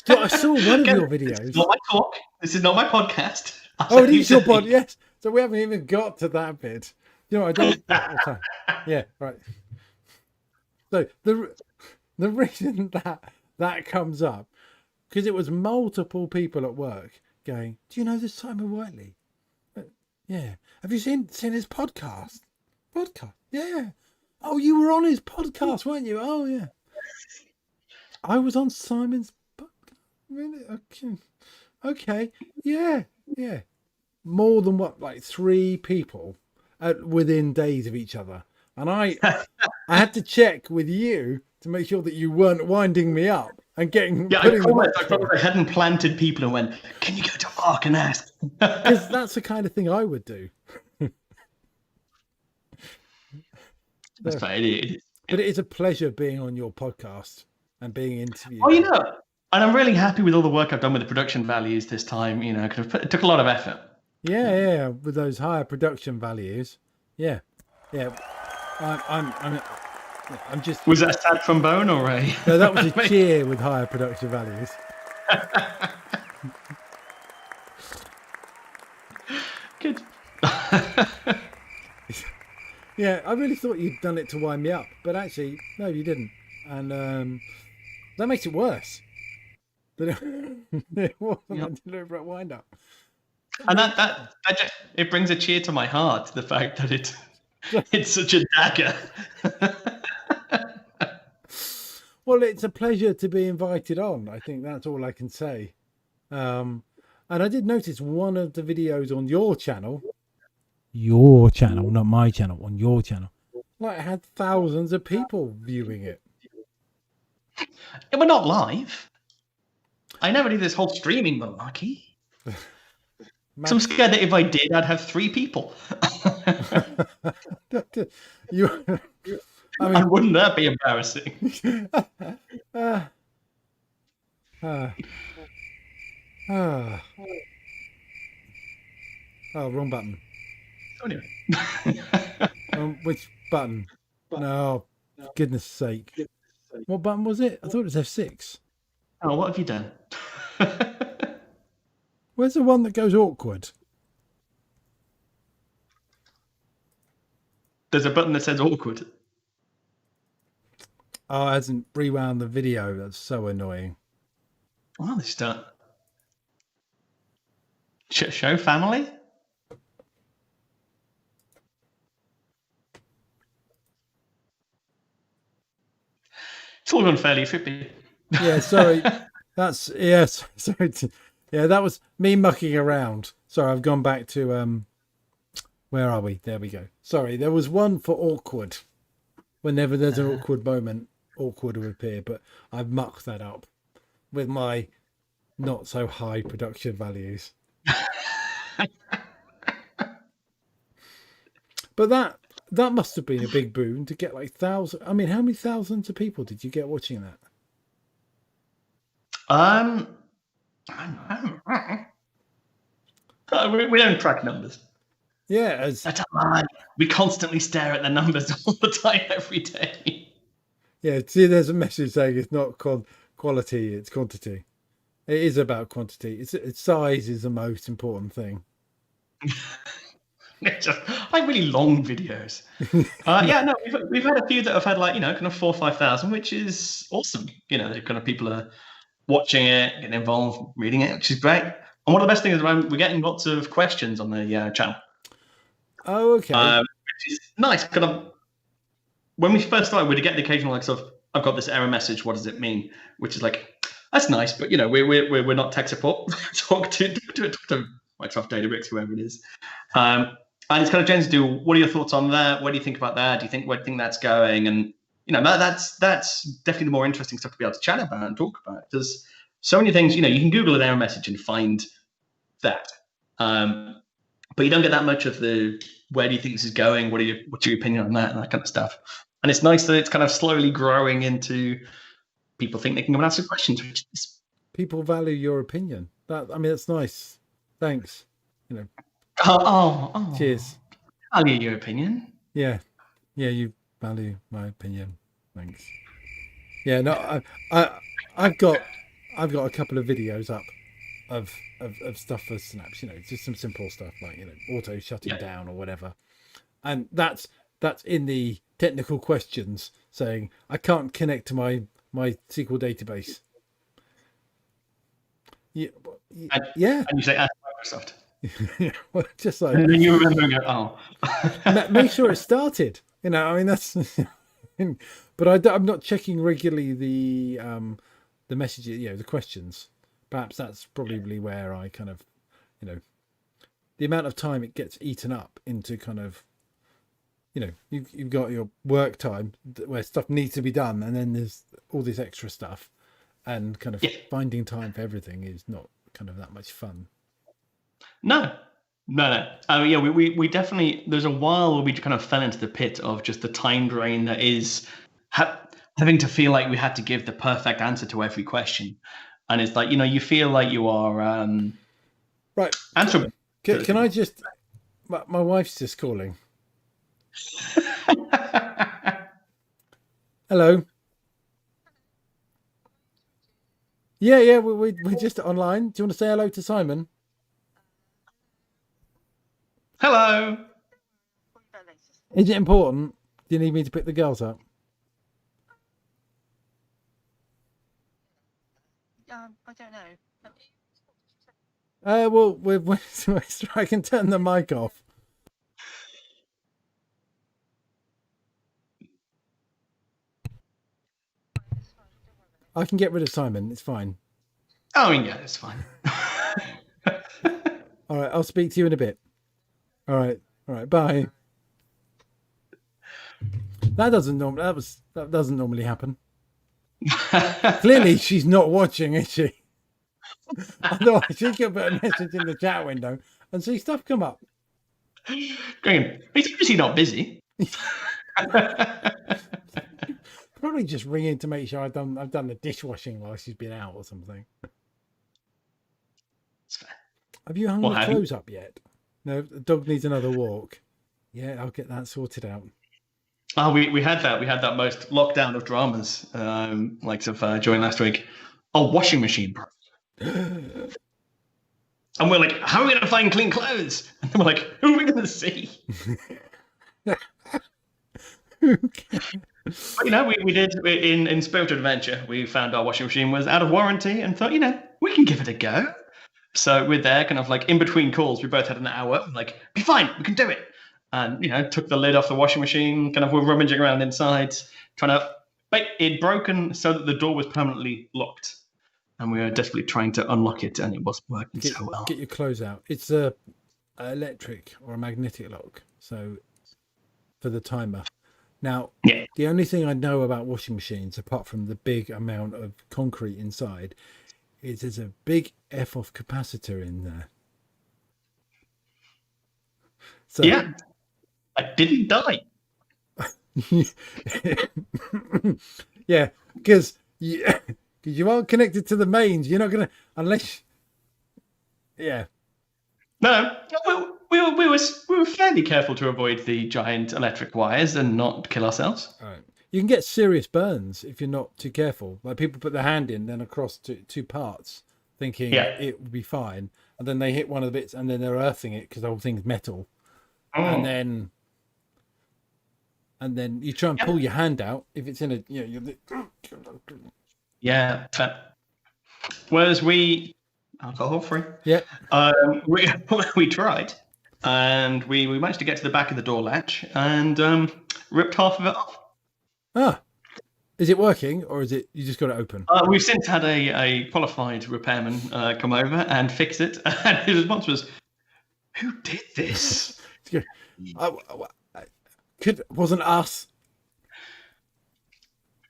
I saw one of your videos. This is not my talk. This is not my podcast. Oh, it is your podcast. Yes. So we haven't even got to that bit. I don't. Yeah, right. So the reason that comes up, because it was multiple people at work going, "Do you know this Simon Whiteley? Yeah. Have you seen his podcast? Yeah. Oh, you were on his podcast, weren't you? Oh, yeah. I was on Simon's podcast. Really? Okay. Yeah. More than what, like 3 people within days of each other. And I had to check with you to make sure that you weren't winding me up and Yeah, putting them up. I probably hadn't planted people and went, "Can you go to Mark and ask?" Because that's the kind of thing I would do. That's fair. It is. But it is a pleasure being on your podcast and being interviewed. Oh, and I'm really happy with all the work I've done with the production values this time. Because it took a lot of effort. Yeah, with those higher production values. Yeah. I'm just. Was that a sad trombone or a? No, that was a cheer with higher production values. Good. Yeah, I really thought you'd done it to wind me up, but actually, no, you didn't, and that makes it worse. It wasn't a deliberate wind up. And that just, it brings a cheer to my heart. The fact that it's such a dagger. Well, it's a pleasure to be invited on. I think that's all I can say. And I did notice one of the videos on your channel, not my channel, on your channel, like had thousands of people viewing it. Yeah, we're not live. I never do this whole streaming malarkey. So I'm scared that if I did, I'd have 3 people. And wouldn't that be embarrassing? Oh, wrong button. Anyway. Which button? No, for goodness sake. What button was it? I thought it was F6. Oh, what have you done? Where's the one that goes awkward? There's a button that says awkward. Oh, it hasn't rewound the video. That's so annoying. Well, they start. Show family? It's all gone fairly trippy. Yeah, sorry. That's, yes. Sorry. Yeah, that was me mucking around. Sorry, I've gone back to, where are we? There we go. Sorry, there was one for awkward. Whenever there's an awkward moment, awkward will appear, but I've mucked that up with my not so high production values. But that must have been a big boon to get like thousands. I mean, how many thousands of people did you get watching that? We don't track numbers. Yeah, that's a lie. We constantly stare at the numbers all the time, every day. Yeah, see, there's a message saying it's not quality, it's quantity. It is about quantity. It's size is the most important thing. Just like really long videos. No, we've had a few that have had like kind of 4,000 or 5,000, which is awesome. The kind of people are watching it, getting involved, reading it, which is great. And one of the best things is we're getting lots of questions on the channel. Oh, okay. Which is nice because when we first started, we'd get the occasional like sort of, I've got this error message. What does it mean? Which is like, that's nice, but we're not tech support. Talk to Microsoft Databricks, whoever it is. And it's kind of generally do, what are your thoughts on that? What do you think about that? Do you think where do you think that's going? And that's definitely the more interesting stuff to be able to chat about and talk about. There's so many things, you can Google an error message and find that. But you don't get that much of the where do you think this is going? What's your opinion on that and that kind of stuff. And it's nice that it's kind of slowly growing into people think they can come and ask questions. Which is... People value your opinion. That's nice. Thanks. Oh. Cheers. Value your opinion. Yeah, you value my opinion. Thanks. Yeah, no, I've got a couple of videos up of stuff for Synapse. Just some simple stuff like auto shutting down or whatever, and that's in the technical questions saying I can't connect to my SQL database. Yeah, And, yeah. and you say, Microsoft. Well, just like And then you remember and go, oh. make sure it started. You know, I mean that's. But I'm not checking regularly the messages, you know, the questions. Perhaps that's probably where I kind of, you know, the amount of time it gets eaten up into kind of, you know, you've got your work time where stuff needs to be done, and then there's all this extra stuff, and kind of Yeah. finding time for everything is not kind of that much fun. No. Yeah, we definitely, there's a while where we kind of fell into the pit of just the time drain that is having to feel like we had to give the perfect answer to every question. And it's like, you know, you feel like you are Right. answerable. Can I just, my wife's just calling. Hello. Yeah, we're just online. Do you want to say hello to Simon? Hello. Is it important? Do you need me to pick the girls up? I don't know. Well, I can turn the mic off. I can get rid of Simon. It's fine. Oh, yeah, it's fine. All right, I'll speak to you in a bit. All right, bye. That doesn't normally happen. Clearly, she's not watching, is she? Otherwise, she could put a message in the chat window and see stuff come up. Graham, he's obviously not busy. Probably just ringing to make sure I've done the dishwashing while she's been out or something. Have you hung the clothes up yet? No, the dog needs another walk. Yeah, I'll get that sorted out. Oh, we had that. We had that most lockdown of dramas, like of during last week. Oh, washing machine, bro. And we're like, how are we going to find clean clothes? And then we're like, who are we going to see? But, you know, we did in Spirit of Adventure. We found our washing machine was out of warranty and thought, you know, we can give it a go. So we're there, kind of like in between calls. We both had an hour. Like, be fine, we can do it. And you know, took the lid off the washing machine. Kind of were rummaging around inside, trying to. But it'd broken so that the door was permanently locked, and we were desperately trying to unlock it, and it wasn't working so well. Get your clothes out. It's a electric or a magnetic lock. So for the timer. Now, yeah. The only thing I know about washing machines, apart from the big amount of concrete inside, is there's a big F-off capacitor in there. So, yeah, I didn't die. Yeah, because you aren't connected to the mains. You're not gonna unless. Yeah. No, we were fairly careful to avoid the giant electric wires and not kill ourselves. All right. You can get serious burns if you're not too careful. Like people put their hand in, then across two parts, thinking it would be fine, and then they hit one of the bits, and then they're earthing it because the whole thing's metal, and then you try and pull your hand out if it's in a yeah. Whereas we alcohol free. Yeah. We tried, and we managed to get to the back of the door latch and ripped half of it off. Ah, is it working or is it you just got it open? We've since had a qualified repairman come over and fix it, and his response was, "Who did this?" Wasn't us.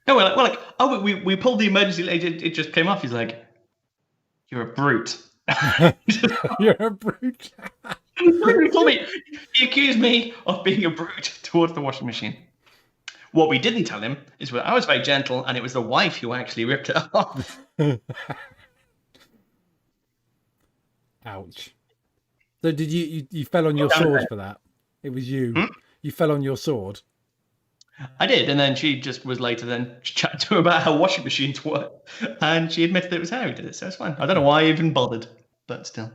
No, we're like, oh, we pulled the emergency. It just came off. He's like, "You're a brute." You're a brute. He accused me of being a brute towards the washing machine. What we didn't tell him is that I was very gentle, and it was the wife who actually ripped it off. Ouch. So did you fell on your sword for that? It was you. You fell on your sword. I did, and then she just was later then chatting to her about how washing machines work, and she admitted it was her who did it, so it's fine. I don't know why I even bothered, but still.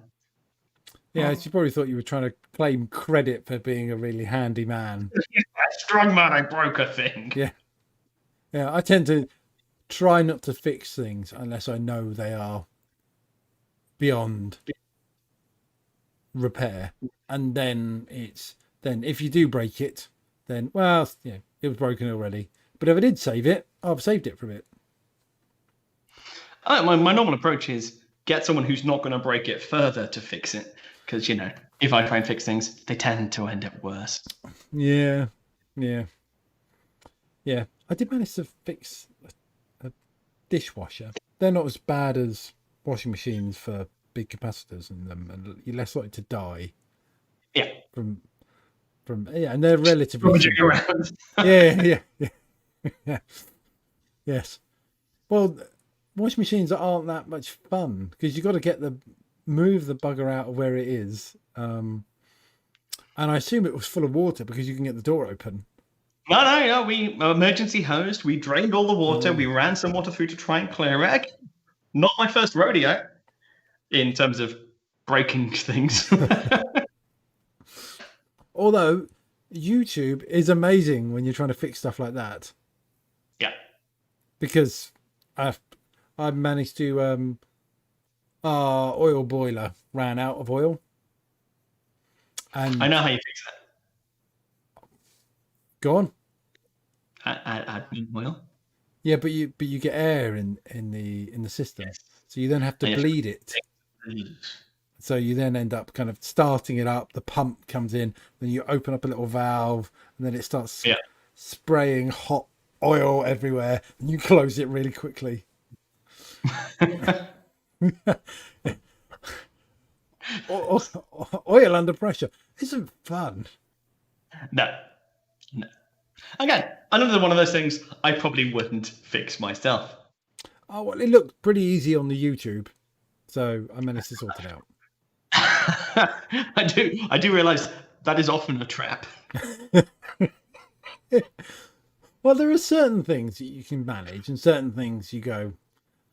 Yeah, she probably thought you were trying to claim credit for being a really handy man. Strong man, I broke a thing. Yeah. I tend to try not to fix things unless I know they are beyond repair, and then if you do break it, then well, yeah, it was broken already. But if I did save it, I've saved it from it. My normal approach is get someone who's not going to break it further to fix it, because if I try and fix things, they tend to end up worse. Yeah. I did manage to fix a dishwasher. They're not as bad as washing machines for big capacitors in them, and you're less likely to die. Yeah. From and they're relatively Rummaging around. Yeah. Yes. Well, washing machines aren't that much fun because you've got to move the bugger out of where it is. And I assume it was full of water because you can get the door open. No. We emergency hosed. We drained all the water. We ran some water through to try and clear it. Not my first rodeo in terms of breaking things. Although YouTube is amazing when you're trying to fix stuff like that. Yeah. Because I've managed to our oil boiler ran out of oil. And I know how you fix that. Go on. Add oil. Yeah, but you get air in the system, yes. So you then have to bleed it. So you then end up kind of starting it up. The pump comes in, then you open up a little valve, and then it starts spraying hot oil everywhere, and you close it really quickly. Oil under pressure isn't fun. No. Again, another one of those things I probably wouldn't fix myself. Oh, well, it looked pretty easy on the YouTube, so I managed to sort it out. I do realize that is often a trap. Well, there are certain things that you can manage and certain things you go,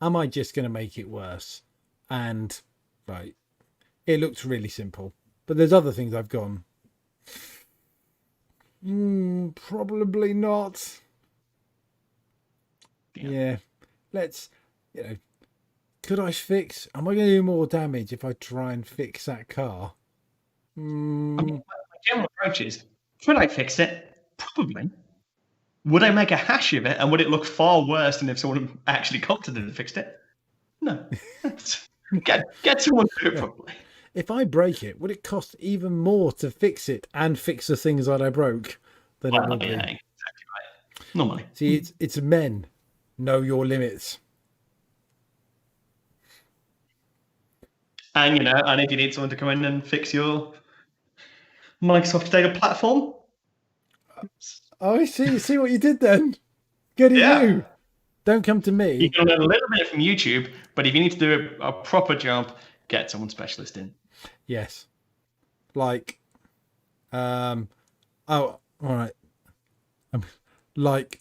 am I just going to make it worse? And right, it looks really simple, but there's other things I've gone, probably not. Yeah. Let's, could I fix? Am I going to do more damage if I try and fix that car? I mean, my general approach is, could I fix it? Probably. Would I make a hash of it, and would it look far worse than if someone actually competent and fixed it? No. Get someone to do it properly. If I break it, would it cost even more to fix it and fix the things that I broke than it would be? Exactly right. Normally. See, it's men. Know your limits. And and if you need someone to come in and fix your Microsoft data platform. Oh, I see what you did then. Good at you. Don't come to me. You can learn a little bit from YouTube, but if you need to do a proper job, get someone specialist in. Yes. Like, oh, all right. Like,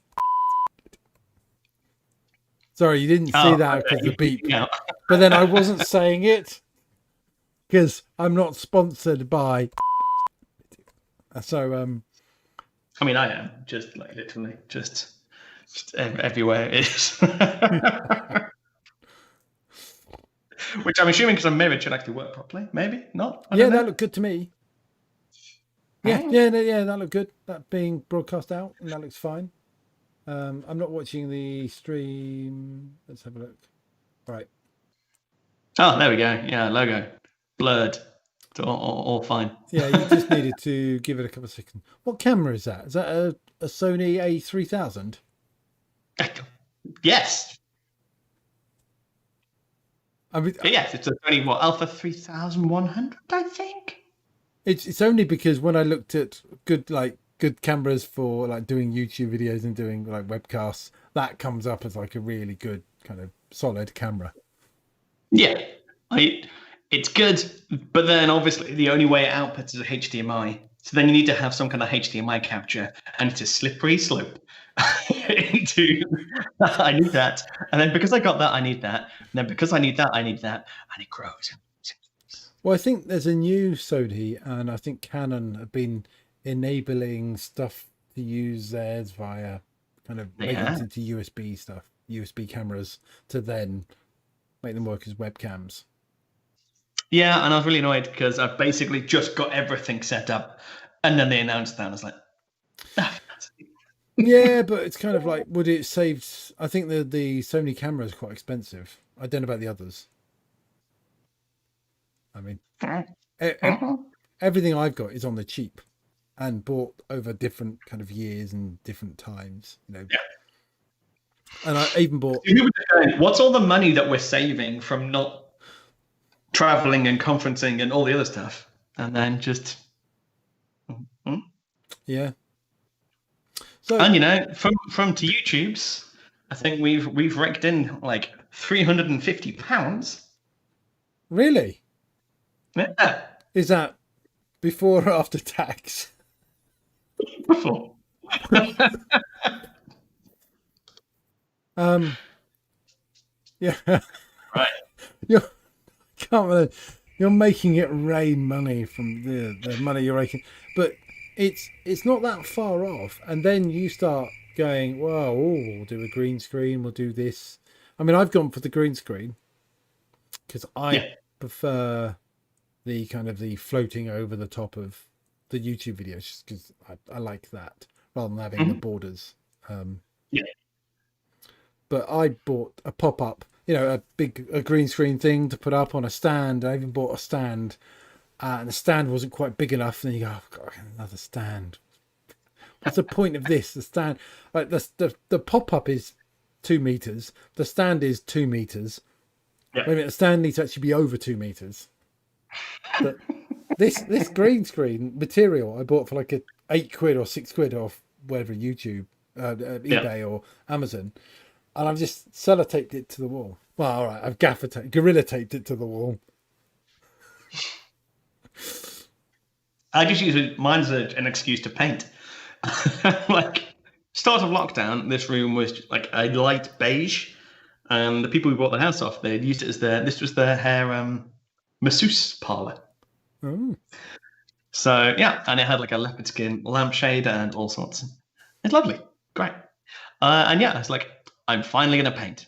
sorry, you didn't see that because the beep. Yeah. But then I wasn't saying it because I'm not sponsored by. So, I mean, I am just like literally just everywhere it is. Which I'm assuming because I'm married should actually work properly. Maybe not. Yeah, that looked good to me. Yeah, that looked good. That being broadcast out, and that looks fine. I'm not watching the stream. Let's have a look. Right. Oh, there we go. Yeah, logo blurred. All fine. Yeah, you just needed to give it a couple of seconds. What camera is that? Is that a Sony A3000? Yes. I mean, yes, it's a Sony Alpha 3100, I think. It's only because when I looked at good cameras for like doing YouTube videos and doing like webcasts, that comes up as like a really good kind of solid camera. Yeah, it's good, but then obviously the only way it outputs is a HDMI. So then you need to have some kind of HDMI capture, and it's a slippery slope into I need that, and then because I got that, I need that, and then because I need that, I need that, and it grows. Well, I think there's a new Sony, and I think Canon have been enabling stuff to use theirs via kind of making it into USB stuff, USB cameras, to then make them work as webcams. Yeah, and I was really annoyed because I basically just got everything set up, and then they announced that. And I was like, ah, Yeah, but it's kind of like, would it save? I think the Sony camera is quite expensive. I don't know about the others. I mean, everything I've got is on the cheap and bought over different kind of years and different times, yeah. And I even bought. What's all the money that we're saving from not traveling and conferencing and all the other stuff, and then just Yeah. So, and from to YouTube's, I think we've raked in like £350. really, Yeah. is that before or after tax? Before. Yeah. Right. Can't believe you're making it rain money from the money you're making, but it's not that far off. And then you start going, well, we'll do a green screen, we'll do this. I mean, I've gone for the green screen because I prefer the kind of the floating over the top of the YouTube videos, just because I like that rather than having the borders. Yeah. But I bought a pop-up, a green screen thing to put up on a stand. I even bought a stand, and the stand wasn't quite big enough. And then you go, oh, God, another stand. What's the point of this? The stand, like the pop-up is 2 meters. The stand is 2 meters. Yeah. Wait a minute, the stand needs to actually be over 2 meters. But this green screen material I bought for like £8 or £6 off whatever YouTube, eBay or Amazon. And I've just sellotaped it to the wall. Well, all right, I've gorilla taped it to the wall. I just use mine as an excuse to paint. Like, start of lockdown, this room was like a light beige, and the people who bought the house off, they'd used it as this was their hair masseuse parlor. Oh. So yeah, and it had like a leopard skin lampshade and all sorts. It's lovely, great. And yeah, it's like, I'm finally going to paint.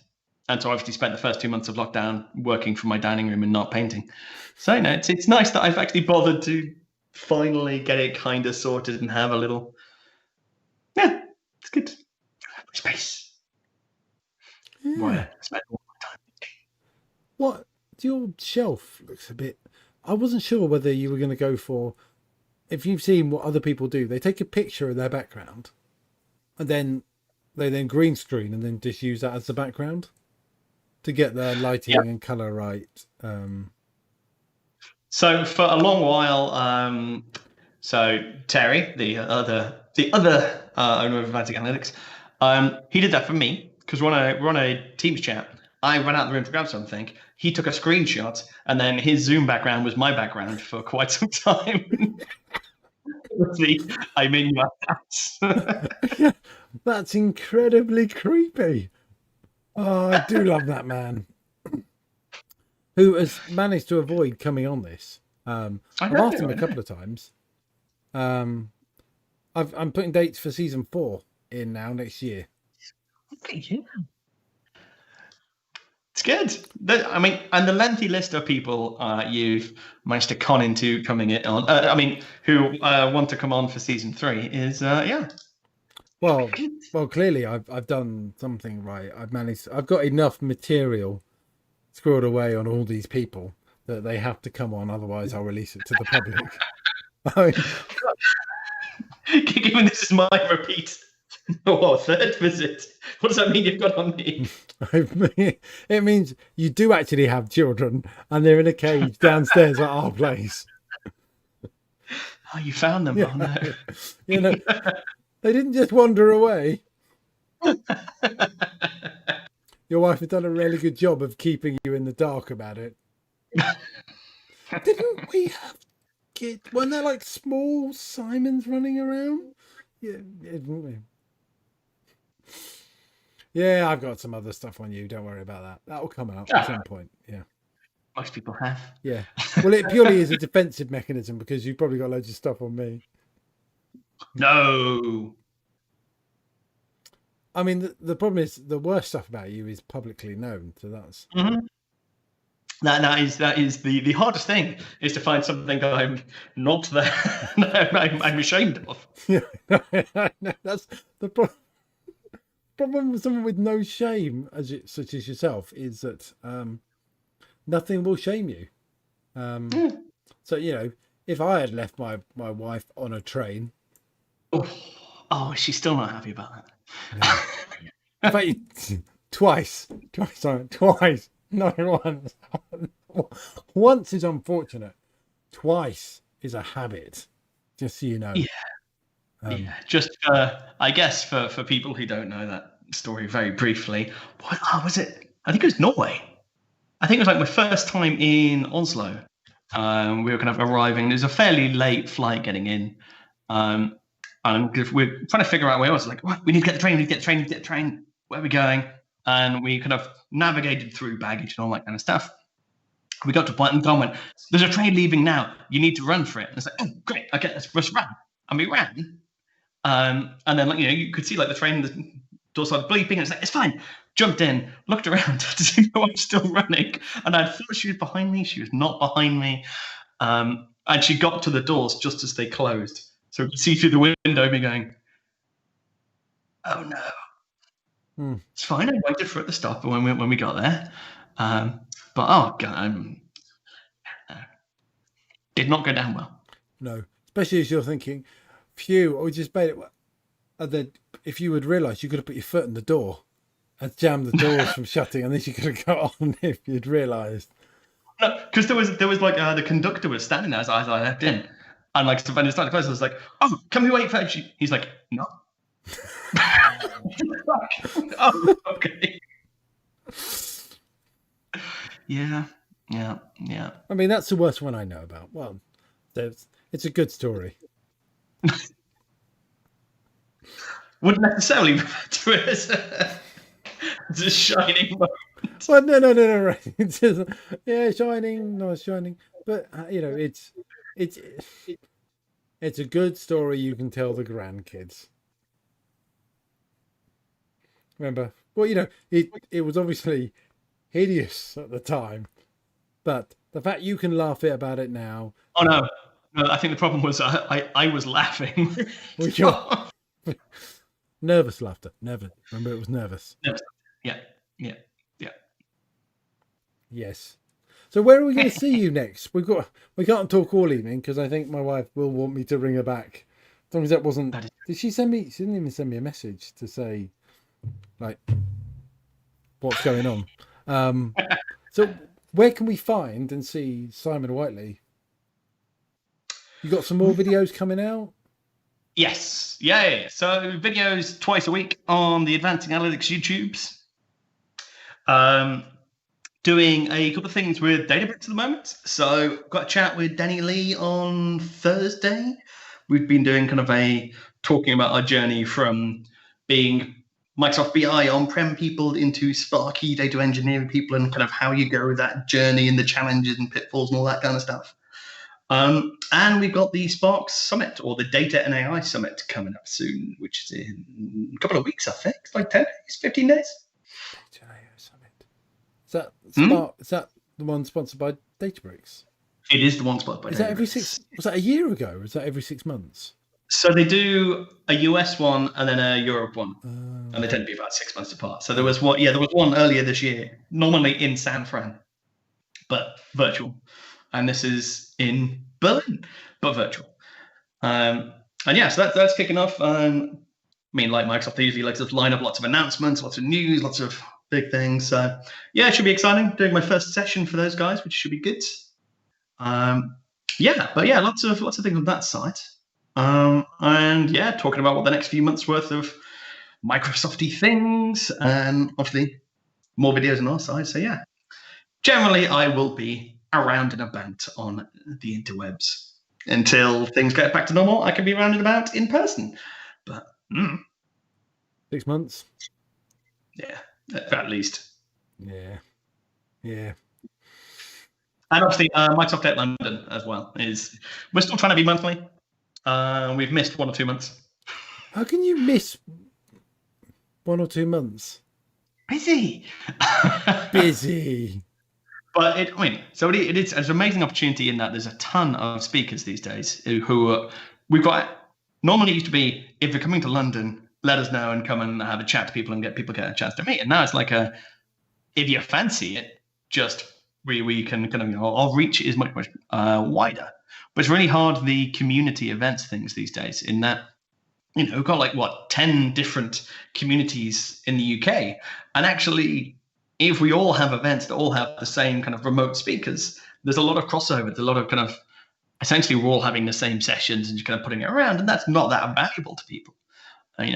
And so I obviously spent the first 2 months of lockdown working from my dining room and not painting. So, it's nice that I've actually bothered to finally get it kind of sorted and have a little, yeah, it's good. Space. Yeah. Why I spend all my time. What? Your shelf looks a bit. I wasn't sure whether you were going to go for. If you've seen what other people do, they take a picture of their background, and then they green screen and then just use that as the background to get their lighting and color right. So for a long while, so Terry, the other owner of Advanced Analytics, he did that for me because we're on a Teams chat. I ran out the room to grab something. He took a screenshot, and then his Zoom background was my background for quite some time. I'm in your house. Yeah, that's incredibly creepy. Oh, I do love that man. Who has managed to avoid coming on this. I've asked him a couple of times. I'm putting dates for season 4 in now next year. Okay, yeah. It's good. And the lengthy list of people you've managed to con into coming in on, who want to come on for season 3 is, yeah. Well, clearly I've done something right. I've got enough material squirreled away on all these people that they have to come on, otherwise I'll release it to the public. Given this is my repeat, third visit, what does that mean you've got on me? It means you do actually have children, and they're in a cage downstairs at our place. Oh, you found them? Yeah. Oh no! They didn't just wander away. Your wife has done a really good job of keeping you in the dark about it. Didn't we have kids? Weren't there like small Simons running around? Yeah, didn't we? Yeah, I've got some other stuff on you. Don't worry about that. That'll come out at some point. Yeah. Most people have. Yeah. Well, it purely is a defensive mechanism because you've probably got loads of stuff on me. No. I mean, the problem is the worst stuff about you is publicly known. So that's. Mm-hmm. That is the hardest thing, is to find something that I'm not that I'm ashamed of. Yeah, no, that's the problem with someone with no shame, such as yourself, is that nothing will shame you. So if I had left my wife on a train, Oh, she's still not happy about that. in fact, twice, not once. Once is unfortunate. Twice is a habit. Just so you know. Yeah. Just I guess for people who don't know that story very briefly, what was it? I think it was Norway. I think it was like my first time in Oslo. We were kind of arriving. It was a fairly late flight getting in. And we're trying to figure out where I was like, what? We need to get the train, we need to get the train, we need to get the train. Where are we going? And we kind of navigated through baggage and all that kind of stuff. We got to a point and Tom went, there's a train leaving now. You need to run for it. And it's like, oh, great. Okay, let's run. And we ran. And then, you could see the train, the door started bleeping. And it's like, it's fine. Jumped in, looked around to see if I was still running. And I thought she was behind me. She was not behind me. And she got to the doors just as they closed. So we could see through the window me going, oh no. It's fine. I waited for it to stop when we got there. But oh god, did not go down well. No, especially as you're thinking, phew, I just made it. And then if you would realise, you could have put your foot in the door and jammed the doors from shutting, and then you could have got on if you'd realised. No, because there was the conductor was standing there as I left in, and when it started to close, I was like, "Oh, can we wait for him?" He's like, "No." Oh, okay. Yeah. I mean, that's the worst one I know about. Well, it's a good story. Wouldn't necessarily refer to it as a shining moment. Well, no, right. It's just, shining, not shining, but it's a good story you can tell the grandkids. Remember, well, it was obviously hideous at the time, but the fact you can laugh about it now. Oh no, I think the problem was I was laughing. Nervous laughter. Never. Remember, it was nervous. Yeah. Yes. So where are we going to see you next? We can't talk all evening because I think my wife will want me to ring her back. As long as that wasn't. Did she send me? She didn't even send me a message to say, what's going on. So where can we find and see Simon Whiteley? You got some more videos coming out? Yes. Yeah. So videos twice a week on the Advancing Analytics YouTubes. Doing a couple of things with Databricks at the moment. So got a chat with Danny Lee on Thursday. We've been doing talking about our journey from being Microsoft BI on-prem people into Sparky data engineering people, and how you go that journey and the challenges and pitfalls and all that kind of stuff. And we've got the Spark Summit, or the Data and AI Summit, coming up soon, which is in a couple of weeks, I think. It's 10 days, 15 days. Data and AI Summit. Is that Spark? Is that the one sponsored by Databricks? It is the one sponsored by Databricks. Is that every 6? Was that a year ago? Or is that every 6 months? So they do a US one and then a Europe one, and they tend to be about 6 months apart. So there was one, there was one earlier this year, normally in San Fran, but virtual, and this is in Berlin, but virtual. And yeah, so that's kicking off. I mean, like Microsoft, they usually like to line up lots of announcements, lots of news, lots of big things. So yeah, it should be exciting. Doing my first session for those guys, which should be good. Lots of things on that side. And yeah, talking about what the next few months worth of Microsofty things, and obviously more videos on our side. So yeah, generally I will be around and about on the interwebs until things get back to normal. I can be around and about in person, but 6 months. Yeah, at least. Yeah. And obviously, Microsoft at London as well we're still trying to be monthly. We've missed 1 or 2 months. How can you miss 1 or 2 months? Busy. Busy. But it's an amazing opportunity in that there's a ton of speakers these days we've got. Normally it used to be, if you're coming to London, let us know and come and have a chat to people and get a chance to meet. And now it's like if you fancy it, just we can kind of, our reach is much wider. But it's really hard, the community events things these days, in that we've got like 10 different communities in the UK, and actually, if we all have events that all have the same kind of remote speakers, there's a lot of crossover. There's a lot of kind of, essentially we're all having the same sessions and just kind of putting it around, and that's not that valuable to people.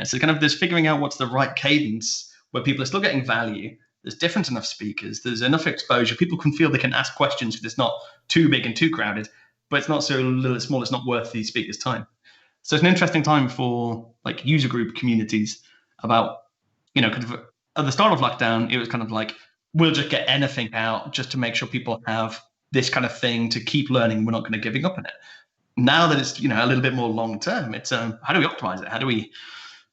So kind of there's figuring out what's the right cadence where people are still getting value. There's different enough speakers. There's enough exposure. People can feel they can ask questions because it's not too big and too crowded, but it's not so little small. It's not worth the speaker's time. So it's an interesting time for like user group communities about, kind of at the start of lockdown, it was kind of like, we'll just get anything out just to make sure people have this kind of thing to keep learning. We're not going to giving up on it. Now that it's, a little bit more long term, it's how do we optimize it? How do we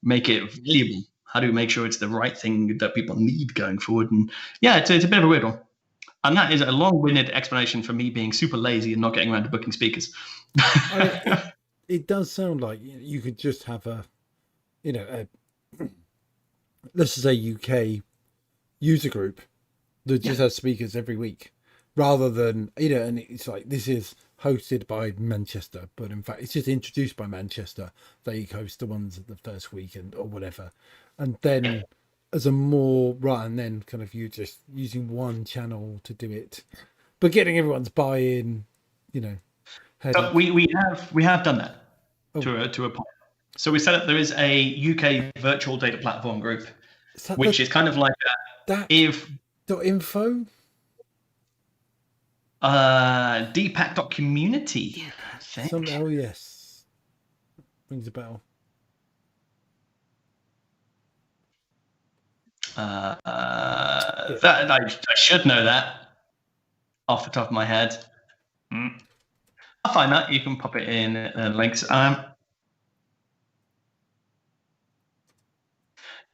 make it valuable? How do we make sure it's the right thing that people need going forward? And yeah, it's a bit of a weird one. And that is a long-winded explanation for me being super lazy and not getting around to booking speakers. It does sound like you could just have let's just say UK user group that just has speakers every week, rather than, and it's like, this is hosted by Manchester, but in fact it's just introduced by Manchester. They host the ones at the first weekend or whatever. And then as a more, right, and then kind of you just using one channel to do it, but getting everyone's buy-in, So we have done that to a point. So we set up, there is a UK virtual data platform group, which is kind of like info. Deepak.community, I think. Oh yes, rings a bell. That I should know that off the top of my head. I'll find that. You can pop it in links.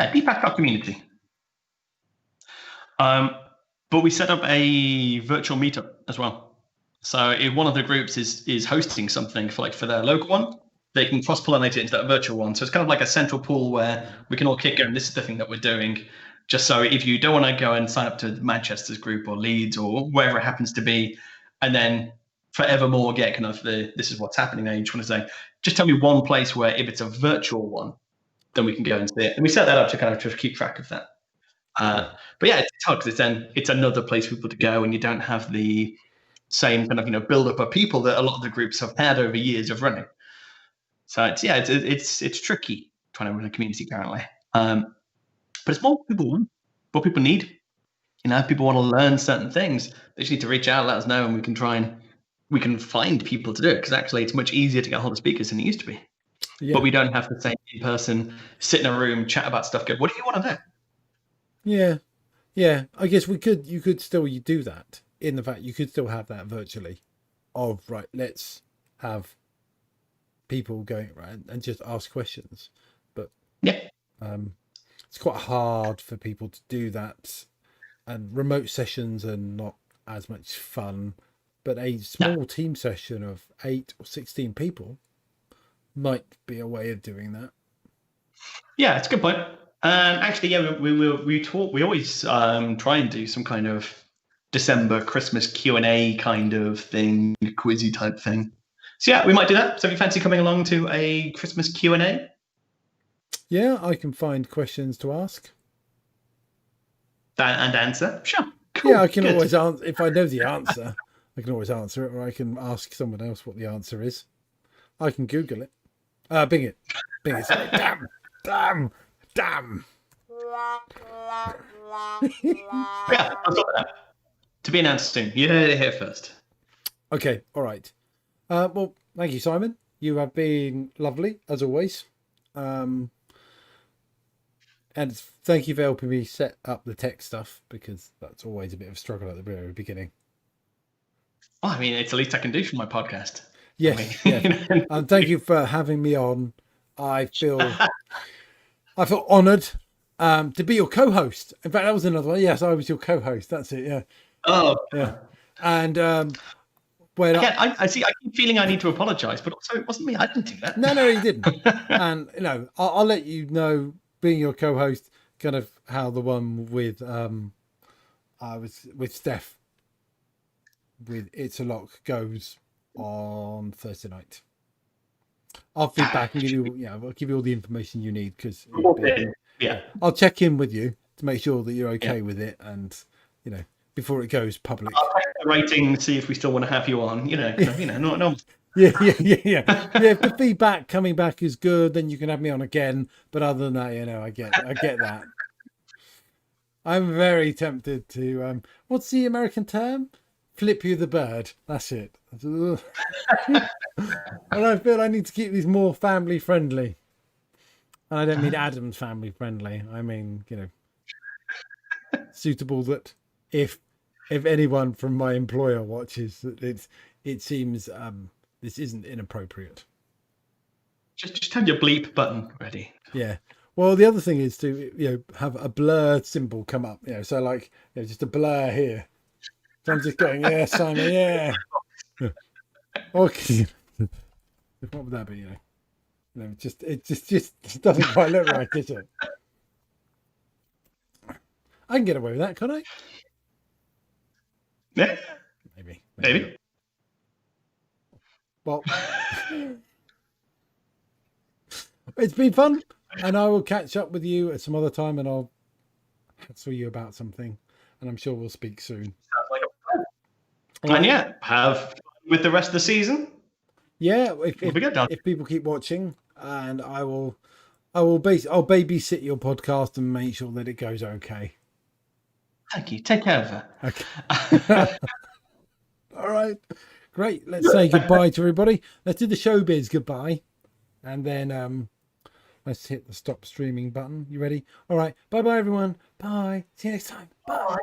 Deepak.community. But we set up a virtual meetup as well. So if one of the groups is hosting something for their local one, they can cross-pollinate it into that virtual one. So it's kind of like a central pool where we can all kick going, this is the thing that we're doing. Just so if you don't want to go and sign up to Manchester's group or Leeds or wherever it happens to be, and then forevermore get kind of this is what's happening there, you just want to say, just tell me one place where if it's a virtual one, then we can go and see it. And we set that up to kind of just keep track of that. But yeah, it's hard because it's another place for people to go, and you don't have the same kind of build up of people that a lot of the groups have had over years of running. So it's tricky trying to run a community currently. But it's more people want, more people need. People want to learn certain things. They just need to reach out, let us know, and we can find people to do it, because actually it's much easier to get hold of speakers than it used to be. Yeah. But we don't have the same person sit in a room, chat about stuff. Go, what do you want to know? Yeah. I guess you could still do that, in the fact you could still have that virtually of, right, let's have people going around and just ask questions. But yeah, it's quite hard for people to do that, and remote sessions are not as much fun. But a small team session of 8 or 16 people might be a way of doing that. Yeah, it's a good point. Actually, yeah, we always try and do some kind of December Christmas Q&A kind of thing, quizzy type thing. So yeah, we might do that. So if you fancy coming along to a Christmas Q&A? Yeah, I can find questions to ask. And answer? Sure. Cool. Yeah, I can always answer. If I know the answer, I can always answer it, or I can ask someone else what the answer is. I can Google it. Bing it. Sorry. Damn. Yeah, I've got that. To be announced soon. You heard it here first. Okay, all right. Well, thank you, Simon. You have been lovely, as always. And thank you for helping me set up the tech stuff, because that's always a bit of a struggle at the very beginning. Well, I mean, it's the least I can do for my podcast. Yes, yes. And thank you for having me on. I feel honoured to be your co-host. In fact, that was another one. Yes, I was your co-host. That's it. Yeah. Oh, Yeah. And when again, I see. I keep feeling I need to apologise, but also it wasn't me. I didn't do that. no, you didn't. And I'll let you know, being your co-host, kind of how the one with I was with Steph with It's a Lock goes on Thursday night. I'll feed back and give you, I'll give you all the information you need because Yeah. I'll check in with you to make sure that you're okay with it, and before it goes public. I'll check the rating, see if we still want to have you on. No. Yeah. If the feedback coming back is good, then you can have me on again. But other than that, I get that. I'm very tempted to what's the American term? Flip you the bird. That's it. And I feel I need to keep these more family friendly. And I don't mean Adam's family friendly. I mean, suitable that if anyone from my employer watches, that it seems this isn't inappropriate. Just have your bleep button ready. Yeah. Well, the other thing is to have a blur symbol come up. So like just a blur here. So I'm just going, yeah, Simon, yeah. Okay. What would that be? It just doesn't quite look right, does it? I can get away with that, can't I? Yeah. Maybe. Well, it's been fun, and I will catch up with you at some other time, and I'll hassle you about something, and I'm sure we'll speak soon. Sounds like a plan. And have fun with the rest of the season. Yeah, if people keep watching, and I'll babysit your podcast and make sure that it goes okay. Thank you. Take care of her. Okay. All right. Great. Let's say goodbye to everybody. Let's do the showbiz goodbye. And then let's hit the stop streaming button. You ready? All right. Bye-bye, everyone. Bye. See you next time. Bye. Bye.